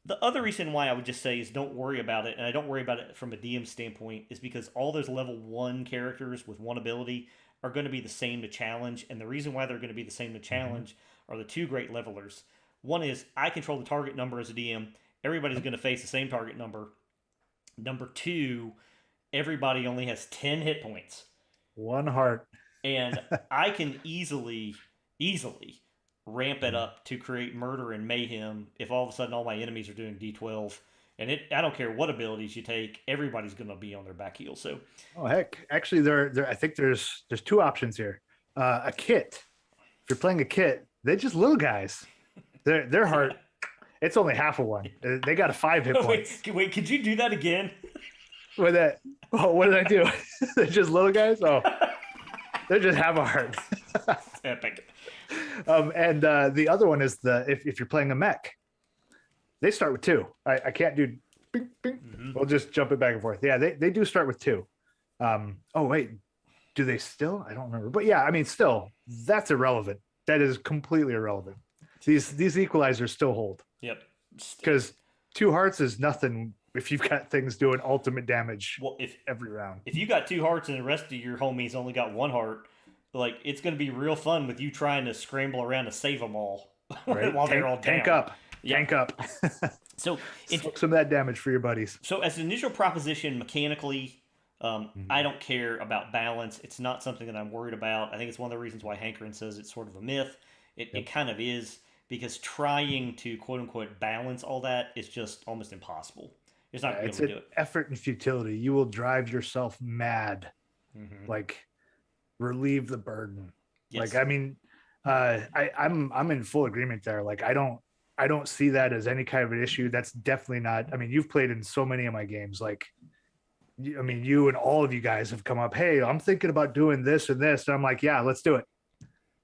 The other reason why I would just say is don't worry about it, and I don't worry about it from a DM standpoint, is because all those level 1 characters with one ability are going to be the same to challenge. And the reason why they're going to be the same to Mhm. challenge are the two great levelers. One is I control the target number as a DM. Everybody's Yep. going to face the same target number. Number two, everybody only has 10 hit points. One heart. And I can easily ramp it up to create murder and mayhem if all of a sudden all my enemies are doing D12. And I don't care what abilities you take, everybody's going to be on their back heels. So, Oh heck! Actually, there. I think there's two options here. A kit. If you're playing a kit, they're just little guys. Their heart. It's only half of one. They got a 5 hit points. wait, could you do that again? With that. Oh, what did I do? They're just little guys. Oh, they just have a heart. Epic. And the other one is if you're playing a mech, they start with two. I can't do bing, bing. Mm-hmm. We'll just jump it back and forth. Yeah, they do start with two. Oh wait, do they still? I don't remember. But yeah, I mean, still, that's irrelevant. That is completely irrelevant. These equalizers still hold Yep. because 2 hearts is nothing if you've got things doing ultimate damage Well, if every round. if you got 2 hearts and the rest of your homies only got 1 heart, like it's going to be real fun with you trying to scramble around to save them all Right? while they're all down. Tank up. Yeah. Tank up. So, Soak some of that damage for your buddies. so as an initial proposition, mechanically, I don't care about balance. It's not something that I'm worried about. I think it's one of the reasons why Hankerin says it's sort of a myth. It kind of is because trying to quote unquote balance all that is just almost impossible. It's not going to It's be able to an do it. effort and futility. You will drive yourself mad. Mm-hmm. Like relieve the burden. Yes. Like I mean, I'm in full agreement there. Like I don't see that as any kind of an issue. That's definitely not. I mean, you've played in so many of my games. Like, I mean, you and all of you guys have come up. Hey, I'm thinking about doing this and this, and I'm like, yeah, let's do it.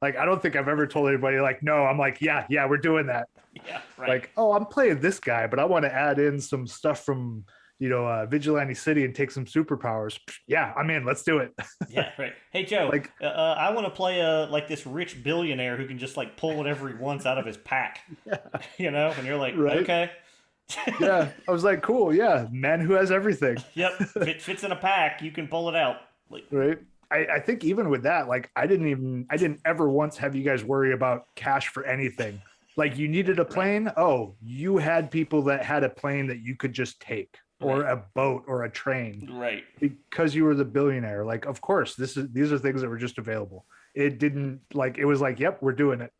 Like, I don't think I've ever told anybody like, no. I'm like, yeah, we're doing that. Yeah, right. Like, oh, I'm playing this guy, but I want to add in some stuff from Vigilante City and take some superpowers. Yeah, I'm in. Let's do it. Yeah, right. Hey Joe, Like- I want to play like this rich billionaire who can just like pull whatever he wants out of his pack. Yeah. And you're like, Right. okay. Yeah, I was like, cool. Yeah, man who has everything. Yep, if it fits in a pack, you can pull it out. Like, Right. I think even with that, like I didn't ever once have you guys worry about cash for anything. Like you needed a Right. plane. Oh, you had people that had a plane that you could just take, or Right. a boat or a train, Right. because you were the billionaire. Like, of course, these are things that were just available. It didn't like it was like, yep, we're doing it.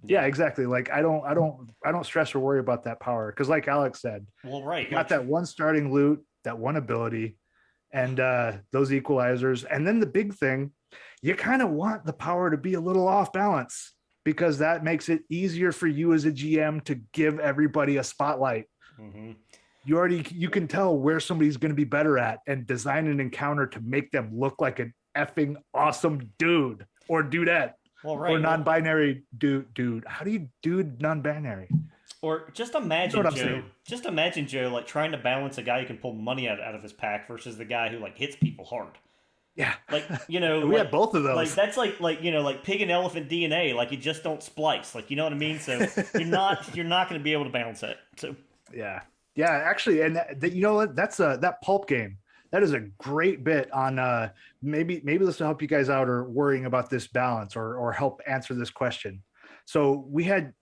Yeah, Yeah. exactly. Like I don't stress or worry about that power because, like Alex said, Well, you right. got that one starting loot, that one ability, and those equalizers. And then the big thing, you kind of want the power to be a little off balance because that makes it easier for you as a GM to give everybody a spotlight. Mm-hmm. You can tell where somebody's going to be better at and design an encounter to make them look like an effing awesome dude or dudette Well, or right. Well, non-binary dude. How do you dude non-binary? or just You know what imagine I'm Joe. saying? Just imagine Joe like trying to balance a guy who can pull money out of his pack versus the guy who like hits people hard. Yeah. Like We had both of like those. that's like like pig and elephant DNA. Like you just don't splice. Like you know what I mean. So you're not going to be able to balance it. So Yeah. Yeah, actually, and you know what? That's that pulp game. That is a great bit on maybe this will help you guys out or worrying about this balance or help answer this question. So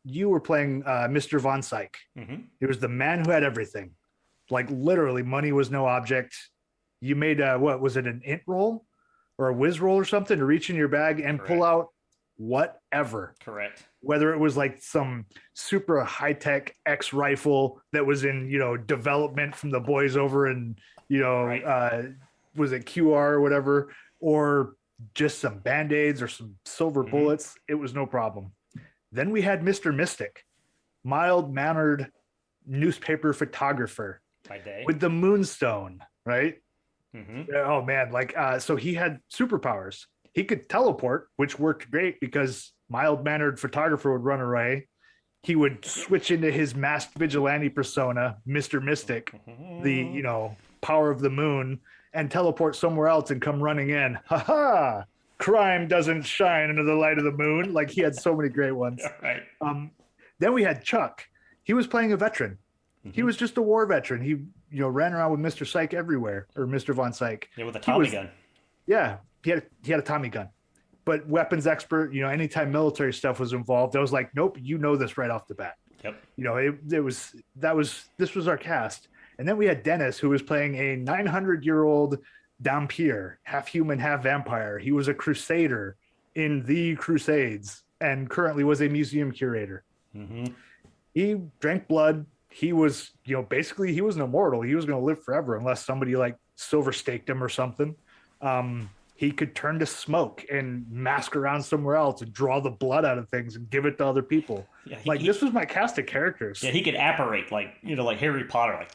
you were playing Mr. Von Syke. mm-hmm. He was the man who had everything. Like literally, money was no object. You made what was it, an int roll or a whiz roll or something to reach in your bag and pull Correct. out whatever, Correct. whether it was like some super high tech X rifle that was in development from the boys over in Right. was it QR or whatever, or just some band-aids or some silver Mm-hmm. bullets. It was no problem. Then we had Mr. Mystic, mild mannered newspaper photographer By day. with the moonstone, right? Mm-hmm. Oh man, like so he had superpowers. He could teleport, which worked great because mild mannered photographer would run away. He would switch into his masked vigilante persona, Mr. Mystic, the Mm-hmm. power of the moon, and teleport somewhere else and come running in. Ha ha! Crime doesn't shine under the light of the moon. Like he had so many great ones. All right. Um, then we had Chuck. He was playing a veteran. He Mm-hmm. was just a war veteran. He ran around with Mr. Syke everywhere, or Mr. Von Syke. Yeah, with a He Tommy was gun. Yeah, he had a Tommy gun, but weapons expert. Anytime military stuff was involved, I was like, nope, this right off the bat. Yep. This was our cast, and then we had Dennis, who was playing a 900-year-old Dampier, half human, half vampire. He was a crusader in the Crusades, and currently was a museum curator. Mm-hmm. He drank blood. He was, basically he was an immortal. He was going to live forever unless somebody like silver staked him or something. He could turn to smoke and mask around somewhere else and draw the blood out of things and give it to other people. Yeah. Like this was my cast of characters. Yeah. He could apparate like like Harry Potter. Like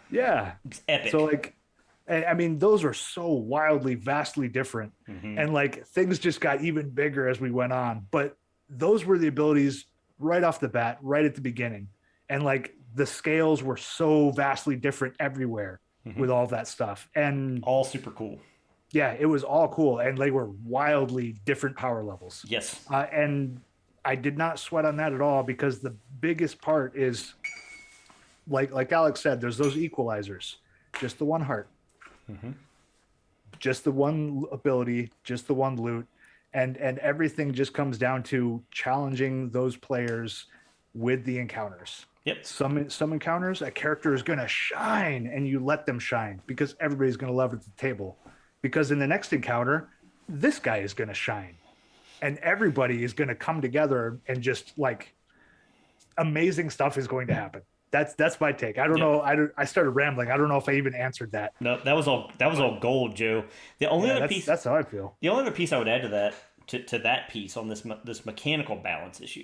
Yeah. it's epic. So like, I mean, those are so wildly, vastly different, Mm-hmm. and like things just got even bigger as we went on. But those were the abilities right off the bat, right at the beginning, and like the scales were so vastly different everywhere Mm-hmm. with all that stuff. And All super cool. yeah, it was all cool, and they were wildly different power levels. Yes. And I did not sweat on that at all because the biggest part is like Alex said, there's those equalizers, just the one heart, Mm-hmm. just the one ability, just the one loot, and everything just comes down to challenging those players with the encounters. Yep. Some encounters, a character is going to shine, and you let them shine because everybody's going to love it at the table. Because in the next encounter, this guy is going to shine, and everybody is going to come together, and just like amazing stuff is going to happen. That's my take. I don't Yep. know. I started rambling. I don't know if I even answered that. No, that was all. That was all gold, Joe. The only Yeah, other piece. that's how I feel. The only other piece I would add to that, to that piece on this mechanical balance issue,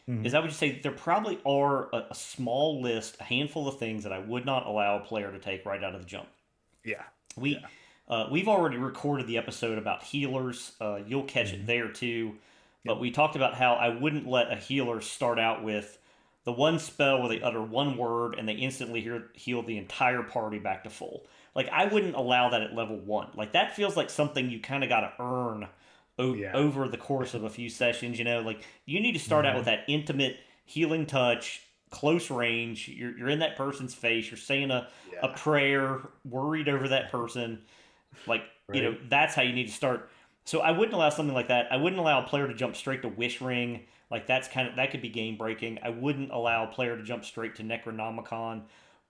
Mhm. is I would just say there probably are a small list, a handful of things that I would not allow a player to take right out of the jump. Yeah. We've already recorded the episode about healers. You'll catch it there too. But we talked about how I wouldn't let a healer start out with the one spell where they utter one word and they instantly heal the entire party back to full. Like I wouldn't allow that at level 1. Like that feels like something you kind of got to earn Yeah. over the course of a few sessions. Like you need to start out with that intimate healing touch, close range. You're in that person's face. You're saying a prayer, worried over that person. Like, Right. that's how you need to start. So I wouldn't allow something like that. I wouldn't allow a player to jump straight to Wish Ring. Like that could be game breaking. I wouldn't allow a player to jump straight to Necronomicon,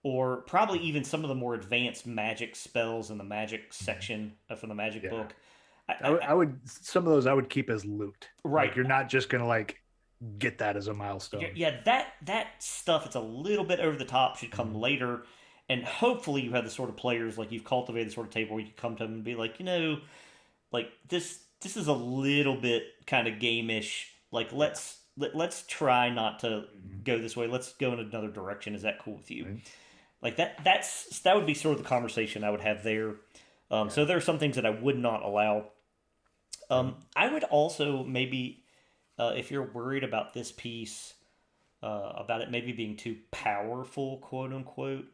or probably even some of the more advanced magic spells in the magic section from the magic Yeah. book. I I would some of those I would keep as loot. right. Like you're not just gonna like get that as a Yeah, milestone. yeah, that stuff it's a little bit over the top should come Mhm. later, and hopefully you have the sort of players like you've cultivated the sort of table where you can come to them and be like, like this is a little bit kind of gameish. Like Yeah. let's try not to Mhm. go this way. Let's go in another direction. Is that cool with you? Right. Like that would be sort of the conversation I would have there. Yeah. So there are some things that I would not allow. Right. I would also maybe if you're worried about this piece about it maybe being too powerful, quote unquote.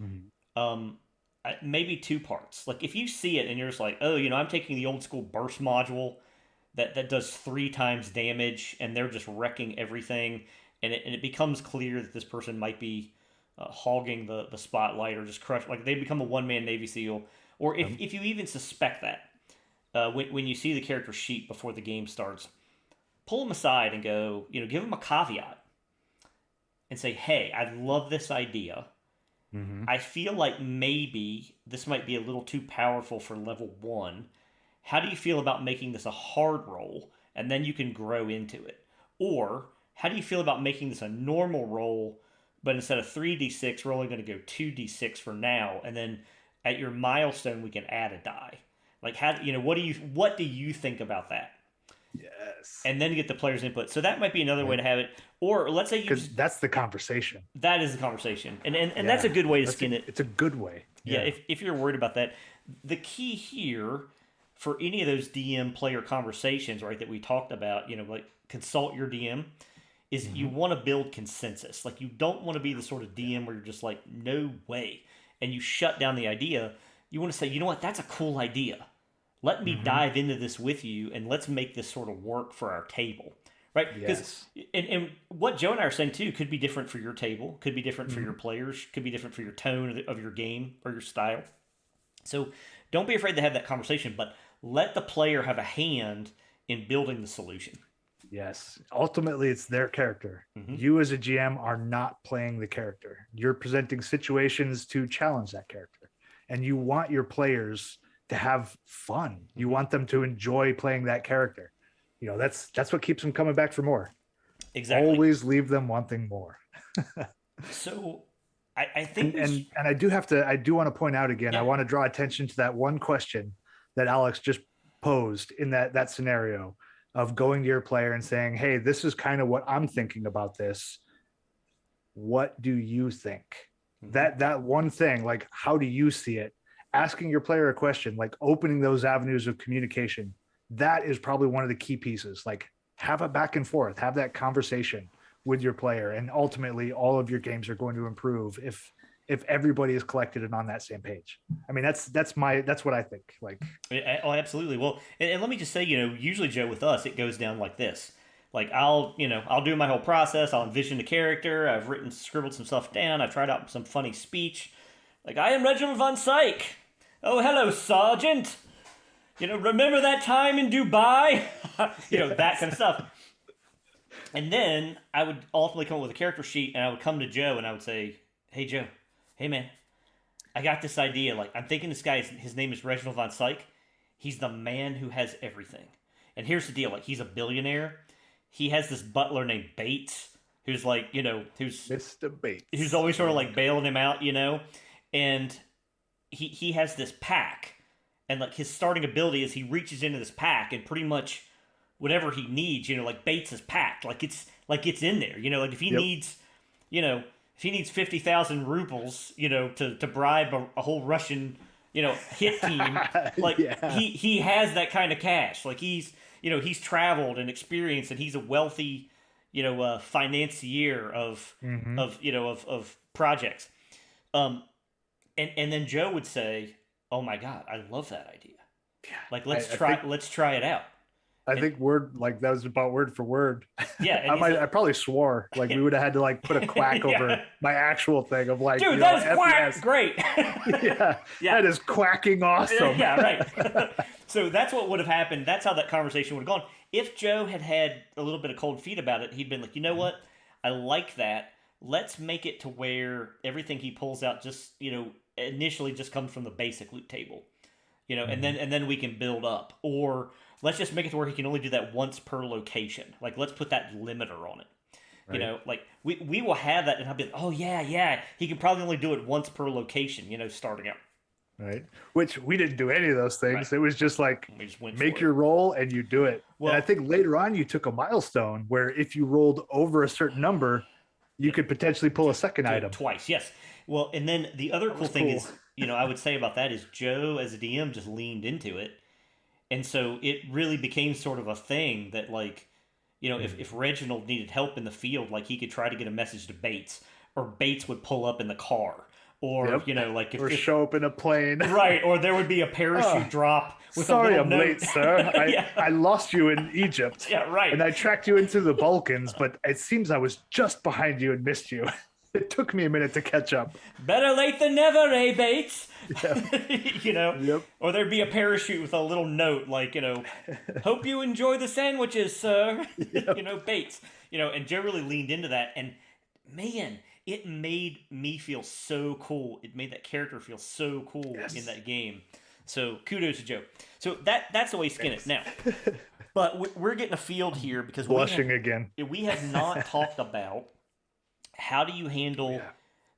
Mhm. Um, Maybe two parts. Like if you see it and you're just like, oh, I'm taking the old school burst module that does 3 times damage, and they're just wrecking everything, and it becomes clear that this person might be hogging the spotlight or just crush. Like they become a one-man Navy SEAL, or if Um, if you even suspect that when you see the character sheet before the game starts, pull them aside and go, give them a caveat and say, hey, I love this idea. mhm. I feel like maybe this might be a little too powerful for level 1. How do you feel about making this a hard roll and then you can grow into it? Or how do you feel about making this a normal roll, but instead of 3d6, we're only going to go 2d6 for now, and then at your milestone we can add a die. Like how what do you think about that? Yes. And then get the player's input. So that might be another way Right. to have it. Or let's say you Because just that's the conversation. that is the conversation, and that's a Yeah. good way to That's skin it. it's a good way. Yeah, Yeah. if you're worried about that, the key here for any of those DM player conversations, right, that we talked about, like consult your DM, is you Mhm. want to build consensus. Like you don't want to be the sort of Yeah. DM where you're just like, no way, and you shut down the idea. You want to say, you know what, that's a cool idea. Let me Mhm. dive into this with you, and let's make this sort of work for our table, right? Because Yes. and what Joe and I are saying too could be different for your table, could be different for your Mhm. players, could be different for your tone of your game or your style. So don't be afraid to have that conversation, but let the player have a hand in building the solution. Yes. Ultimately, it's their character. Mm-hmm. You, as a GM, are not playing the character. You're presenting situations to challenge that character. And you want your players to have fun. You Mm-hmm. want them to enjoy playing that character. That's what keeps them coming back for more. Exactly. Always leave them wanting more. So I think And we, and and I do want to point out again, I yeah. want to draw attention to that one question that Alex just posed in that scenario of going to your player and saying, "Hey, this is kind of what I'm thinking about this. What do you think?" Mm-hmm. That one thing, like how do you see it? Asking your player a question, like opening those avenues of communication, that is probably one of the key pieces. Like have a back and forth, have that conversation with your player, and ultimately all of your games are going to improve if everybody is collected and on that same page. I mean, that's what I think. Like, Oh, absolutely. Well, and let me just say, usually Joe with us, it goes down like this. Like I'll do my whole process. I'll envision the character. I've scribbled some stuff down. I've tried out some funny speech. Like I am Reginald von Syke. Oh, hello, Sergeant. Remember that time in Dubai? That kind of yes. stuff. And then I would ultimately come up with a character sheet, and I would come to Joe, and I would say, "Hey, Joe. Hey, man. I got this idea. Like, I'm thinking this guy, his name is Reginald von Syke. He's the man who has everything. And here's the deal: like, he's a billionaire. He has this butler named Bates, who's like, Mr. who's Bates. always sort of Yeah. like bailing him out, and he has this pack, and like his starting ability is he reaches into this pack and pretty much whatever he needs, like Bates is packed, like it's in there, like if he Yep. needs, if he needs 50,000 rubles, to bribe a whole Russian, hit team, like Yeah. he has that kind of cash. Like he's traveled and experienced, and he's a wealthy, financier of Hmm. of projects. Um, and then Joe would say, "Oh my God, I love that idea. Yeah. Like I think let's try it out." I And think word like that was about word for word. yeah, and he's I like, probably swore like we would have had to like put a quack over yeah, my actual thing of like, dude, that is F quack, yes. great. Yeah, Yeah, that is quacking awesome. yeah, right. So that's what would have happened. That's how that conversation would have gone. If Joe had had a little bit of cold feet about it, he'd been like, you know what? I like that. Let's make it to where everything he pulls out just, initially just comes from the basic loot table. Mhm. And then we can build up. Or let's just make it to where he can only do that once per location. Like let's put that limiter on it. Right. Like we will have that and I'll be like, oh yeah, he can probably only do it once per location, starting out. Right. Which we didn't do any of those Right. things. It was just like We just went make for it. your roll and you do it. And I Well, think later on you took a milestone where if you rolled over a certain number, you yeah, could potentially pull a second do it item. twice. Yes. Well, and then the other That cool was thing cool. is, I would say about that is Joe as a DM just leaned into it. And so it really became sort of a thing that like, Mhm. if Reginald needed help in the field, like he could try to get a message to Bates, or Bates would pull up in the car. Or, Yep. like Or if show up in a plane. right, or there would be a parachute Oh, drop with a sorry little I'm note. late, sir. Yeah. I lost you in Egypt Yeah, right. and I tracked you into the Balkans, but it seems I was just behind you and missed you. It took me a minute to catch up. Better late than never, eh, Bates? Yep. you know, Yep. or there'd be a parachute with a little note like, hope you enjoy the sandwiches, sir. Yep. Bates. And Joe really leaned into that, and man, it made me feel so cool. It made that character feel so cool in Yes. that game. So kudos to Joe. So that's the way you skin it. Thanks. Now, but we're getting a field here because Blushing again. we have not talked about how do you Oh handle yeah.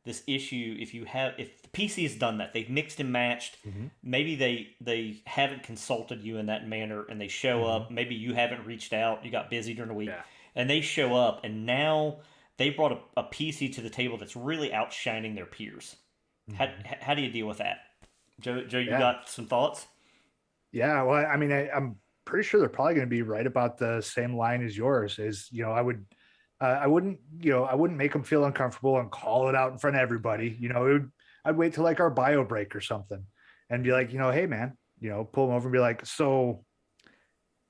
this issue if the PC has done that, they've mixed and matched. Hmm. Maybe they haven't consulted you in that manner, and they show Hmm. up. Maybe you haven't reached out. You got busy during the week, Yeah. and they show up, and now they brought a PC to the table that's really outshining their peers. Hmm. How do you deal with that, Joe? Joe, you Yeah. got some thoughts? Yeah. Well, I mean, I'm pretty sure they're probably going to be right about the same line as yours. Is I wouldn't, I wouldn't make them feel uncomfortable and call it out in front of everybody. I'd wait till like our bio break or something, and be like, hey man, pull them over and be like, so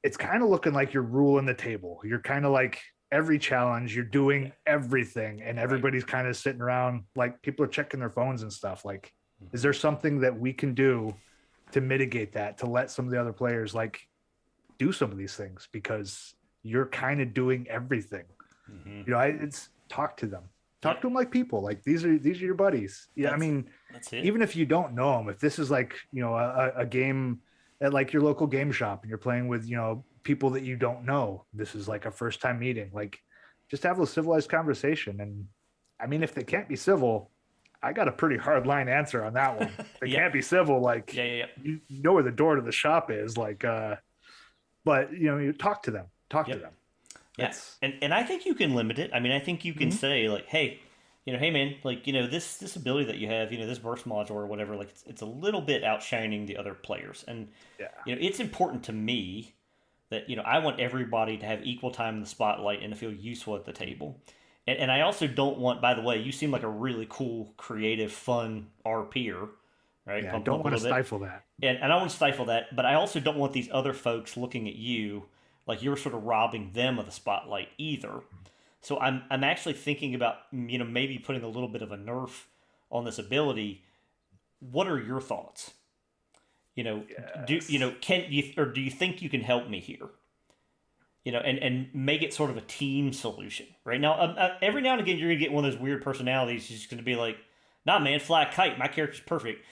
it's kind of looking like you're ruling the table. You're kind of like every challenge, you're Yeah, doing everything, and right. everybody's kind of sitting around like people are checking their phones and stuff. Like, is there something that we can do to mitigate that, to let some of the other players like do some of these things because you're kind of doing everything. Mm-hmm. It's talk to them, Yeah, talk to them like people. Like these are your buddies. Yeah, I that's mean, that's it. even if you don't know them, if this is like a game at like your local game shop and you're playing with people that you don't know, this is like a first time meeting. Like, just have a civilized conversation. And I mean, if they can't be civil, I got a pretty hard line answer on that one. If they Yeah, can't be civil, like yeah. you know where the door to the shop is. Like, but you talk to them, talk to Yep. them. Yeah, That's and I think you can limit it. I mean, I think you can Mhm. say like, hey, hey man, like this ability that you have, this burst module or whatever, like it's a little bit outshining the other players, and Yeah. it's important to me that I want everybody to have equal time in the spotlight and to feel useful at the table, and I also don't want. By the way, you seem like a really cool, creative, fun RPer, right? Yeah. I Pump them don't up a want to little bit. stifle that. And I don't want to stifle that, but I also don't want these other folks looking at you like you're sort of robbing them of the spotlight either. So I'm actually thinking about maybe putting a little bit of a nerf on this ability. What are your thoughts? Do Yes. can you or do you think you can help me here? And make it sort of a team solution. Right now, every now and again, you're gonna get one of those weird personalities who's just gonna be like, "Nah, man, fly a kite. My character's perfect."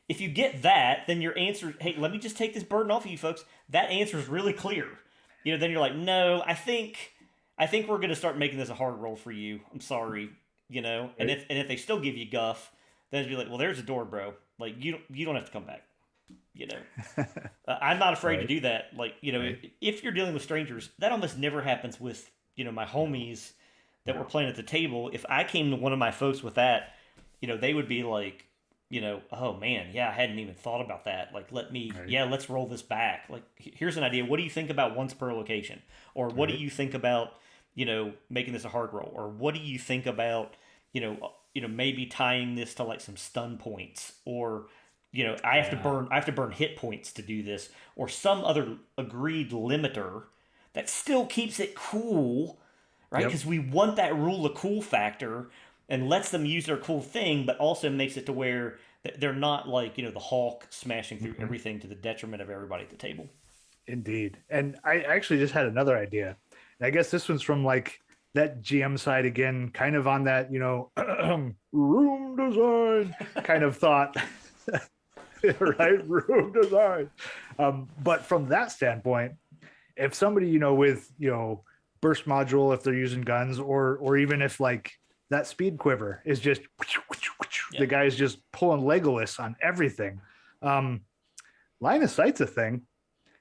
If you get that, then your answer, "Hey, let me just take this burden off of you folks." That answer is really clear. Then you're like, "No, I think we're gonna start making this a hard roll for you. I'm sorry." And Right. if they still give you guff, then it'd be like, "Well, there's a door, bro. Like you don't have to come back." You know. I'm not afraid to Right. do that. Like, Right. if you're dealing with strangers, that almost never happens with, my No. homies that were No. playing at the table. If I came to one of my folks with that, they would be like, oh man, yeah, I hadn't even thought about that. Like, Right. yeah, let's roll this back. Like, here's an idea. What do you think about once per location? Or what do Right. you think about, making this a hard roll? Or what do you think about, maybe tying this to like some stun points or, I have to Yeah. burn hit points to do this or some other agreed limiter that still keeps it cool, right? Yep. Because we want that rule of cool factor and lets them use their cool thing, but also makes it to where they're not like, the Hulk smashing through Mhm. everything to the detriment of everybody at the table. Indeed. And I actually just had another idea. And I guess this one's from like that GM side again, kind of on that, room design kind of thought, right? Room design. But from that standpoint, if somebody, with, burst module, if they're using guns, or even if like that speed quiver is just Yeah. the guy's just pulling Legolas on everything. Um, line of sight's a thing.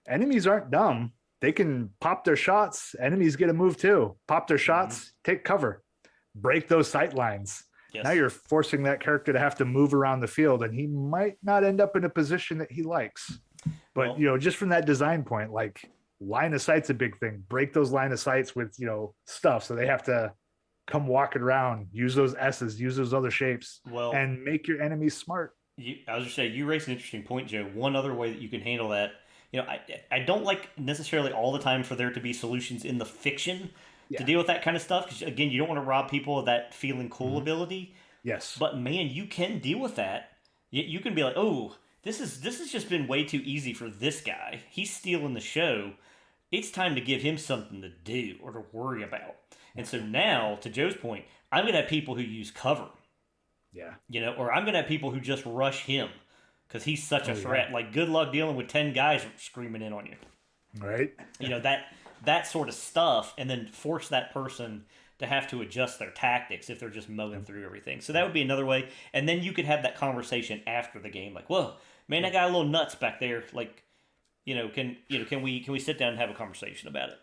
Enemies aren't dumb. They can pop their shots. Enemies get a move too. Pop their Mm-hmm. shots, take cover, break those sight lines. Now Yes. you're forcing that character to have to move around the field, and he might not end up in a position that he likes. But Well, just from that design point, like line of sight's a big thing. Break those line of sights with stuff, so they have to come walking around, use those S's, use those other shapes, well, and make your enemies smart. I was just saying, you raised an interesting point, Joe. One other way that you can handle that, I don't like necessarily all the time for there to be solutions in the fiction to Yeah. deal with that kind of stuff. Because again, you don't want to rob people of that feeling cool Mhm. ability. Yes. But man, you can deal with that. You can be like, oh, this has just been way too easy for this guy. He's stealing the show. It's time to give him something to do or to worry about. And so now, to Joe's point, I'm gonna have people who use cover, Yeah. or I'm gonna have people who just rush him because he's such a Oh yeah. threat. Like, good luck dealing with 10 guys screaming in on you. Right. That sort of stuff, and then force that person to have to adjust their tactics if they're just mowing through everything. So that would be another way. And then you could have that conversation after the game, like, "Whoa, man, I got a little nuts back there. Like, can we sit down and have a conversation about it?"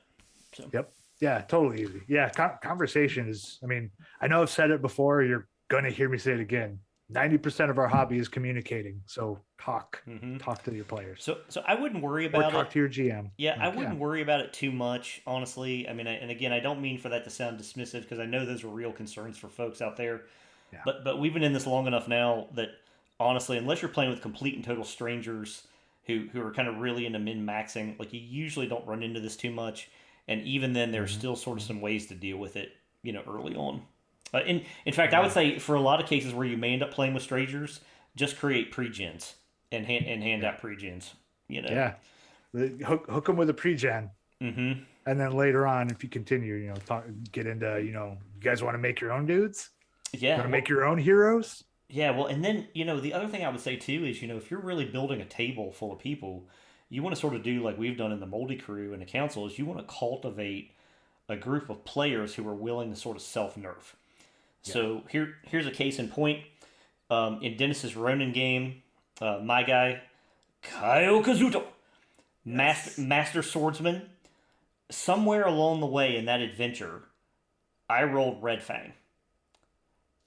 So Yep. Yeah, totally easy. Yeah, conversation is, I mean, I know I've said it before. You're going to hear me say it again. 90% of our hobby is communicating. So hmm talk to your players so I wouldn't worry or about talk it. to your GM. Yeah, I Like, yeah, wouldn't worry about it too much, honestly. I mean, and again, I don't mean for that to sound dismissive because I know those are real concerns for folks out there. yeah. But we've been in this long enough now that honestly, unless you're playing with complete and total strangers who are kind of really into min maxing, like you usually don't run into this too much. And even then, there's Mhm. still sort of Mhm. some ways to deal with it, early on. In fact, I would Yeah. say for a lot of cases where you may end up playing with strangers, just create pre-gens and hand Yeah. out pre-gens. You know. Yeah. Hook them with a pre-gen. Mm-hmm. And then later on, if you continue, get into, you guys want to make your own dudes? You Yeah. want to Well, make your own heroes? yeah. Well, and then the other thing I would say too is if you're really building a table full of people, you want to sort of do like we've done in the Moldy Crew and the Council is you want to cultivate a group of players who are willing to sort of self nerf. Yeah. So here's a case in point. In Dennis's Ronin game, my guy Kaio Kazuto, Yes. master swordsman. Somewhere along the way in that adventure, I rolled Red Fang.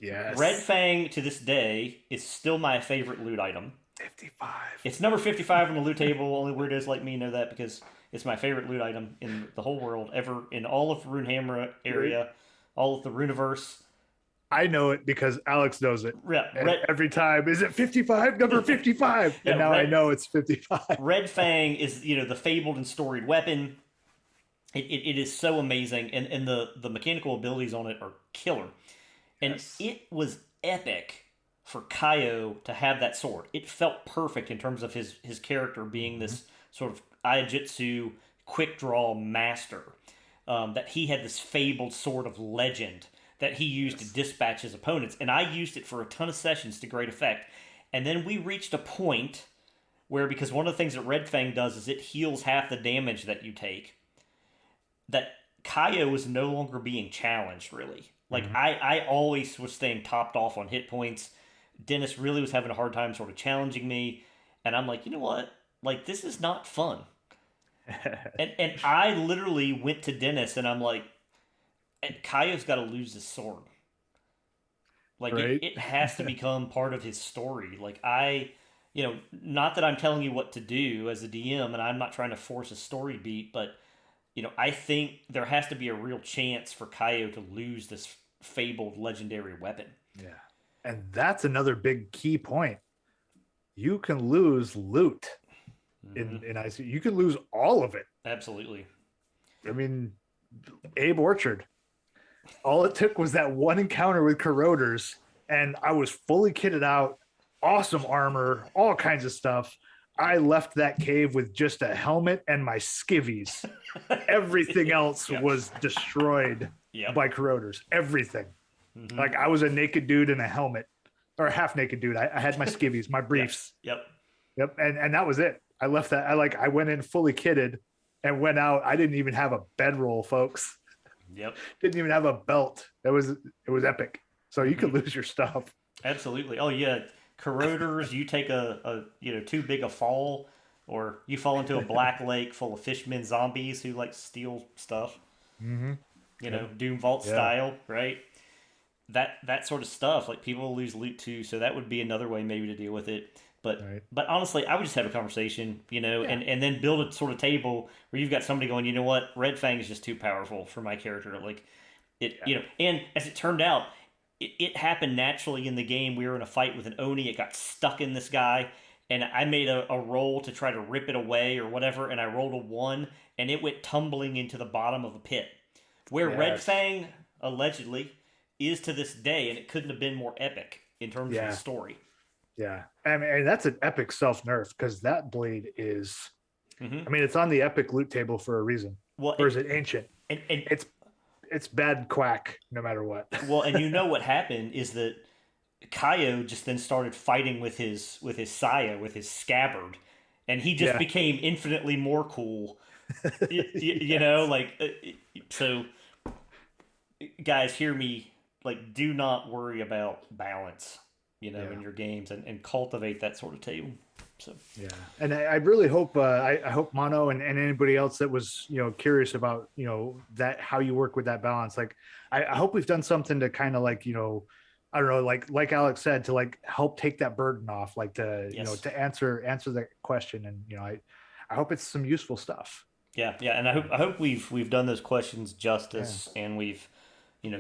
Red Yes. Fang to this day is still my favorite loot item. 55. It's number 55 on the loot table. Only weirdos like me know that because it's my favorite loot item in the whole world ever, in all of Runehammer Right. area, all of the Runeverse. I know it because Alex knows it. Yeah, And every time, is it 55? Number 55. And yeah, now I know it's 55. Red Fang is the fabled and storied weapon. It is so amazing, and the mechanical abilities on it are killer. And Yes. it was epic for Kaio to have that sword. It felt perfect in terms of his character being Mhm. this sort of Aiajutsu quick draw master. That he had this fabled sword of legend that he used to Yes. dispatch his opponents, and I used it for a ton of sessions to great effect. And then we reached a point where, because one of the things that Red Fang does is it heals half the damage that you take, that Kaio was no longer being challenged really. Like Mhm. I always was staying topped off on hit points. Dennis really was having a hard time sort of challenging me, and I'm like, you know what? Like this is not fun. And I literally went to Dennis and I'm like, Kaio's got to lose his sword. Like Right. it has to become part of his story. Like not that I'm telling you what to do as a DM, and I'm not trying to force a story beat, but I think there has to be a real chance for Kaio to lose this fabled legendary weapon. Yeah. And that's another big key point. You can lose loot Mm-hmm. in IC. You can lose all of it. Absolutely. I mean, Abe Orchard. All it took was that one encounter with corroders, and I was fully kitted out, awesome armor, all kinds of stuff. I left that cave with just a helmet and my skivvies. Everything else Yep. was destroyed Yep. by corroders. Everything. Mm-hmm. Like I was a naked dude in a helmet, or a half naked dude. I had my skivvies, my Yep. briefs. Yep. Yep. And that was it. I left that. I went in fully kitted and went out. I didn't even have a bedroll, folks. Yep. Didn't even have a belt. It was epic. So you could Mm-hmm. lose your stuff. Absolutely. Oh yeah, corroders. You take a too big a fall, or you fall into a black lake full of fishmen zombies who like steal stuff. Mm-hmm. Doom Vault Yeah. style, right? That sort of stuff. Like people lose loot too, so that would be another way maybe to deal with it. But Right. but honestly, I would just have a conversation, Yeah. and then build a sort of table where you've got somebody going, you know what, Red Fang is just too powerful for my character. Like it, Yeah. and as it turned out, it happened naturally in the game. We were in a fight with an Oni. It got stuck in this guy, and I made a roll to try to rip it away or whatever, and I rolled a 1, and it went tumbling into the bottom of a pit. Where Red Yes. Fang allegedly is to this day, and it couldn't have been more epic in terms of Yeah. the story. Yeah. I mean, and that's an epic self nerf because that blade is. Mm-hmm. I mean, it's on the epic loot table for a reason. Well, Or is it ancient? and It's bad quack no matter what. well, and you know what happened is that Kaio just then started fighting with his saya, with his scabbard, and he just Yeah. became infinitely more cool. So guys, hear me. Like, do not worry about balance, Yeah. in your games, and cultivate that sort of table. So Yeah, and I really hope I hope Mono and anybody else that was curious about that how you work with that balance. Like I hope we've done something to kind of like I don't know like Alex said to like help take that burden off, like to Yes. to answer that question, and I hope it's some useful stuff. yeah, and I hope we've done those questions justice, and we've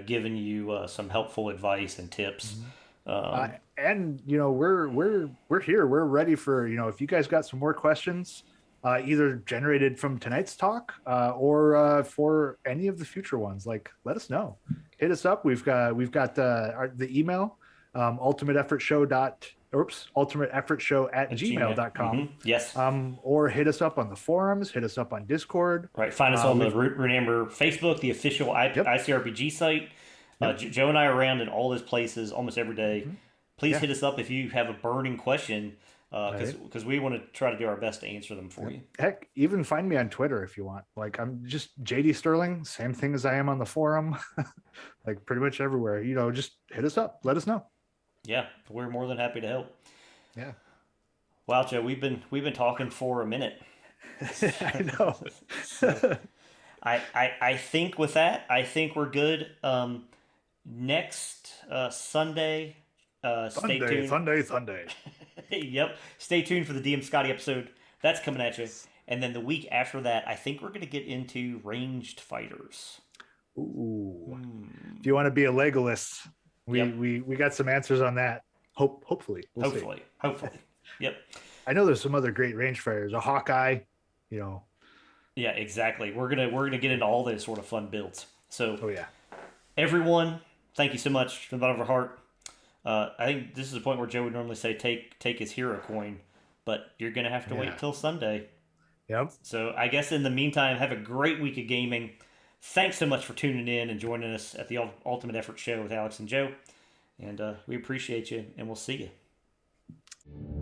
given you some helpful advice and tips. And we're here. We're ready for if you guys got some more questions, either generated from tonight's talk or for any of the future ones. Like, let us know. Hit us up. We've got the email ultimateeffortshow@gmail.com. Mm-hmm. Yes. Or hit us up on the forums. Hit us up on Discord. Right. Find us on the Remember Facebook, the official ICRPG site. Joe and I are around in all those places almost every day. Please hit us up if you have a burning question, because we want to try to do our best to answer them for you. Heck, even find me on Twitter if you want. Like I'm just JD Sterling, same thing as I am on the forum, like pretty much everywhere. Just hit us up. Let us know. Yeah, we're more than happy to help. Yeah. Wow, Joe, we've been talking for a minute. I know. So, I think with that, I think we're good. Next Sunday, stay tuned. Sunday. Yep, stay tuned for the DM Scotty episode. That's coming at you. And then the week after that, I think we're going to get into ranged fighters. Ooh. If you want to be a Legolas, we got some answers on that. Hopefully. We'll see. Hopefully. Yep. I know there's some other great range fighters. A Hawkeye, Yeah, exactly. We're gonna get into all those sort of fun builds. So, oh yeah, everyone, thank you so much from the bottom of our heart. I think this is the point where Joe would normally say take his hero coin, but you're gonna have to wait till Sunday. Yep. So I guess in the meantime, have a great week of gaming. Thanks so much for tuning in and joining us at the Ultimate Effort Show with Alex and Joe, and we appreciate you, and we'll see you.